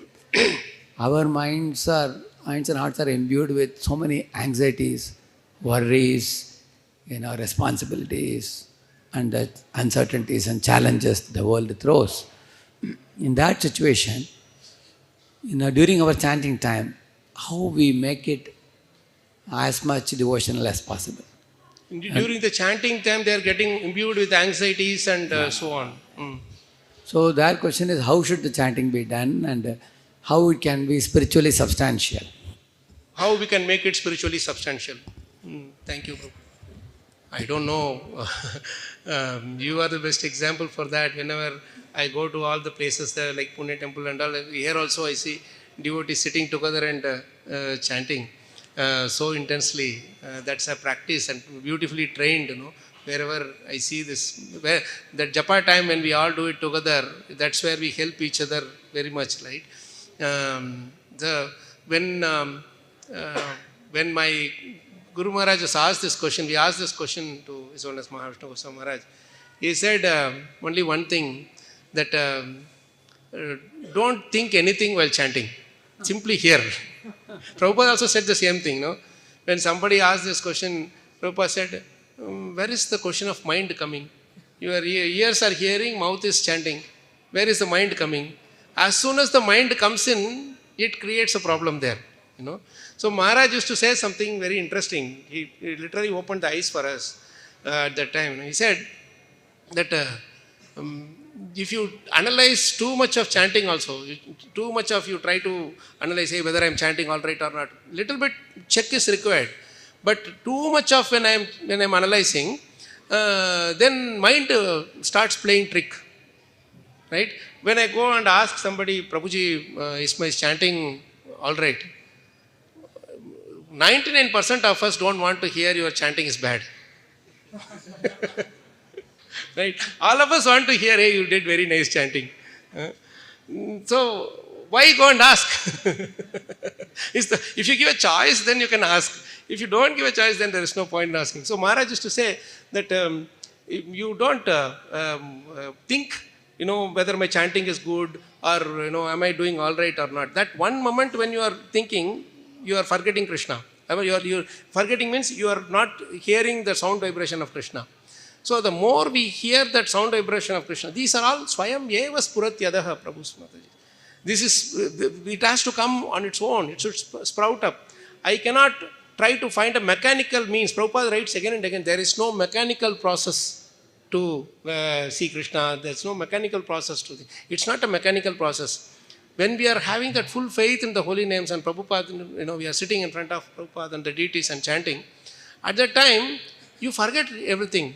our minds and hearts are imbued with so many anxieties, worries, responsibilities, and the uncertainties and challenges the world throws. In that situation, during our chanting time, how we make it as much devotional as possible. During the chanting time, they are getting imbued with anxieties and so on. Mm. So their question is, how should the chanting be done and how it can be spiritually substantial? How we can make it spiritually substantial? Thank you, Prabhu. I don't know. You are the best example for that. Whenever I go to all the places there, like Pune temple and all, here also I see devotees sitting together and chanting so intensely. That's a practice and beautifully trained, Wherever I see this, where that japa time when we all do it together, that's where we help each other very much, right? When my Guru Maharaj has asked this question, we asked this question to His Holiness Mahavishnu Goswami Maharaj. He said only one thing, that don't think anything while chanting. Simply hear. Prabhupada also said the same thing, When somebody asked this question, Prabhupada said, where is the question of mind coming? Your ears are hearing, mouth is chanting. Where is the mind coming? As soon as the mind comes in, it creates a problem there, So Maharaj used to say something very interesting. He literally opened the eyes for us at that time. He said that if you analyze too much of chanting also, too much of you try to analyze, whether I am chanting all right or not, little bit check is required. But too much of when I am analyzing, then mind starts playing trick, right? When I go and ask somebody, Prabhuji, is my chanting all right? 99% of us don't want to hear your chanting is bad. Right? All of us want to hear, hey, you did very nice chanting. So, why go and ask? If you give a choice, then you can ask. If you don't give a choice, then there is no point in asking. So, Maharaj used to say that you don't think, whether my chanting is good or, am I doing all right or not. That one moment when you are thinking, you are forgetting Krishna. You're forgetting means you are not hearing the sound vibration of Krishna. So the more we hear that sound vibration of Krishna, these are all swayam eva spuratyadaha, Prabhu's Mataji. It has to come on its own. It should sprout up. I cannot try to find a mechanical means. Prabhupada writes again and again, there is no mechanical process to see Krishna. There is no mechanical process to it. It's not a mechanical process. When we are having that full faith in the holy names and Prabhupada, we are sitting in front of Prabhupada and the deities and chanting, at that time, you forget everything.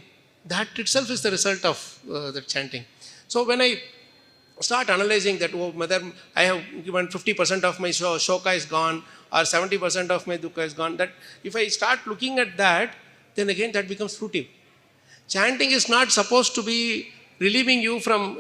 That itself is the result of the chanting. So when I start analyzing that, oh, whether I have given 50% of my shoka is gone or 70% of my dukkha is gone, that if I start looking at that, then again that becomes fruitive. Chanting is not supposed to be relieving you from,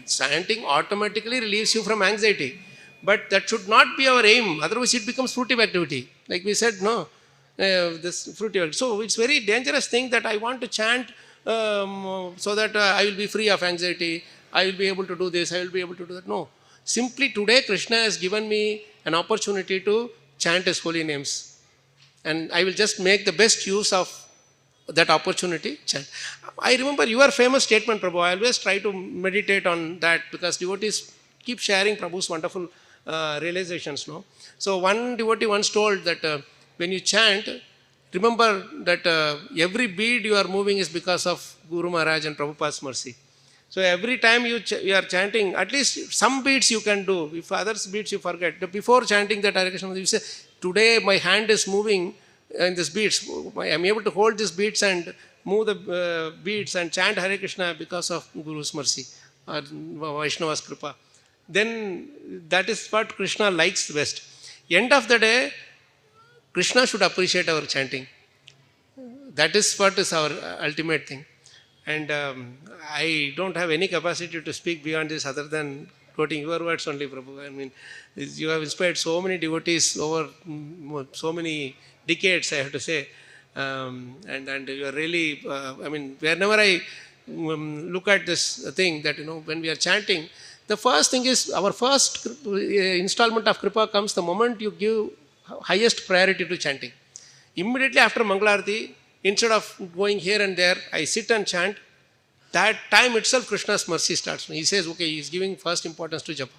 chanting automatically relieves you from anxiety. But that should not be our aim, otherwise it becomes fruitive activity. Like we said, no, this fruitive. So it's very dangerous thing that I want to chant so that I will be free of anxiety, I will be able to do this, I will be able to do that. No. Simply today Krishna has given me an opportunity to chant His holy names. And I will just make the best use of that opportunity, chant. I remember your famous statement, Prabhu. I always try to meditate on that because devotees keep sharing Prabhu's wonderful realizations. No? So one devotee once told that when you chant, remember that every bead you are moving is because of Guru Maharaj and Prabhupada's mercy. So every time you are chanting, at least some beats you can do. If others beats you forget. Before chanting that Hare Krishna, you say, today my hand is moving in this beats. I am able to hold these beats and move the beats and chant Hare Krishna because of Guru's mercy or Vaishnava's kripa. Then that is what Krishna likes best. End of the day, Krishna should appreciate our chanting. That is what is our ultimate thing. And I don't have any capacity to speak beyond this other than quoting your words only, Prabhu. I mean, you have inspired so many devotees over so many decades, I have to say. And you are really, I mean, whenever I look at this thing that, when we are chanting, the first thing is our first installment of Kripa comes the moment you give highest priority to chanting. Immediately after Mangalarti, instead of going here and there, I sit and chant. That time itself, Krishna's mercy starts. He says, okay, he is giving first importance to japa.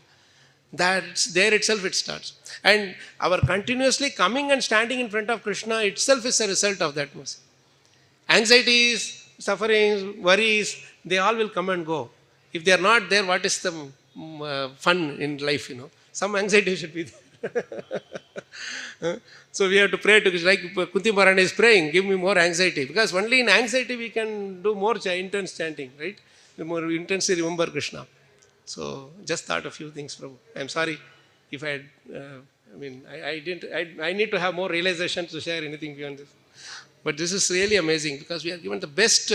That's there itself it starts. And our continuously coming and standing in front of Krishna itself is a result of that mercy. Anxieties, sufferings, worries, they all will come and go. If they are not there, what is the fun in life, Some anxiety should be there. So we have to pray to Krishna, like Kunti Maharani is praying, give me more anxiety. Because only in anxiety we can do more intense chanting, right? The more intensely remember Krishna. So just thought a few things, Prabhu. I'm sorry if I had, I need to have more realization to share anything beyond this. But this is really amazing because we are given the best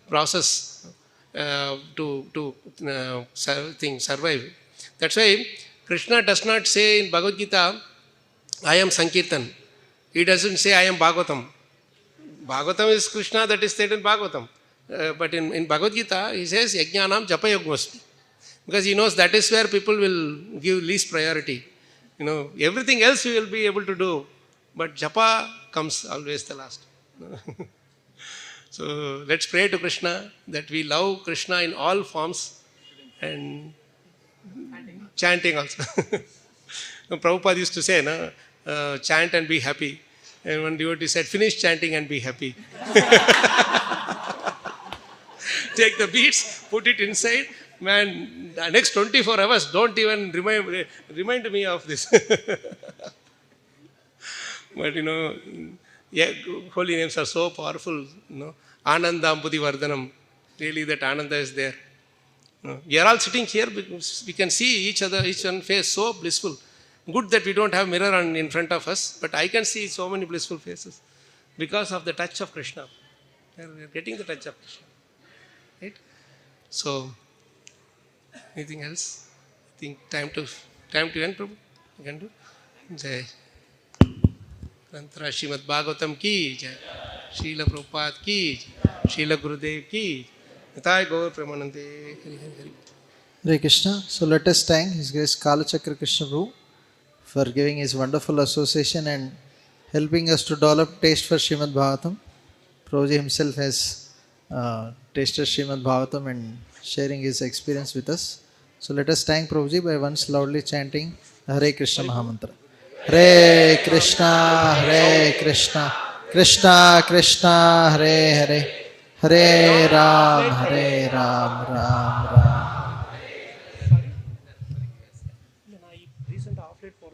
process to survive. That's why Krishna does not say in Bhagavad Gita, I am Sankirtan. He doesn't say I am Bhagavatam. Bhagavatam is Krishna, that is said in Bhagavatam. But in Bhagavad Gita, he says Yajnanam Japa Yogmasmi. Because he knows that is where people will give least priority. Everything else you will be able to do. But Japa comes always the last. So let's pray to Krishna that we love Krishna in all forms and chanting also. Prabhupada used to say, chant and be happy. And one devotee said, finish chanting and be happy. Take the beats, put it inside. Man, the next 24 hours, don't even remind me of this. But holy names are so powerful. Anandam Buddhi Vardhanam. Really, that Ananda is there. We are all sitting here because we can see each one's face so blissful. Good that we don't have mirror in front of us, but I can see so many blissful faces because of the touch of Krishna. We are getting the touch of Krishna. Right? So, anything else? I think time to end, Prabhu. You can do. Jai. Grantara Srimad Bhagavatam ki jai. Srila Prabhupada ki jai. Srila Gurudev ki jai. Nitai Gaur Premanande. Hare Krishna. So let us thank His Grace KalaChakra Krishna Prabhu for giving his wonderful association and helping us to develop taste for Srimad Bhagavatam. Prabhuji himself has tasted Srimad Bhagavatam and sharing his experience with us. So let us thank Prabhuji by once loudly chanting Hare Krishna Mahamantra. Hare Krishna, Krishna Krishna, Hare Hare, Hare Ram, Ram Ram.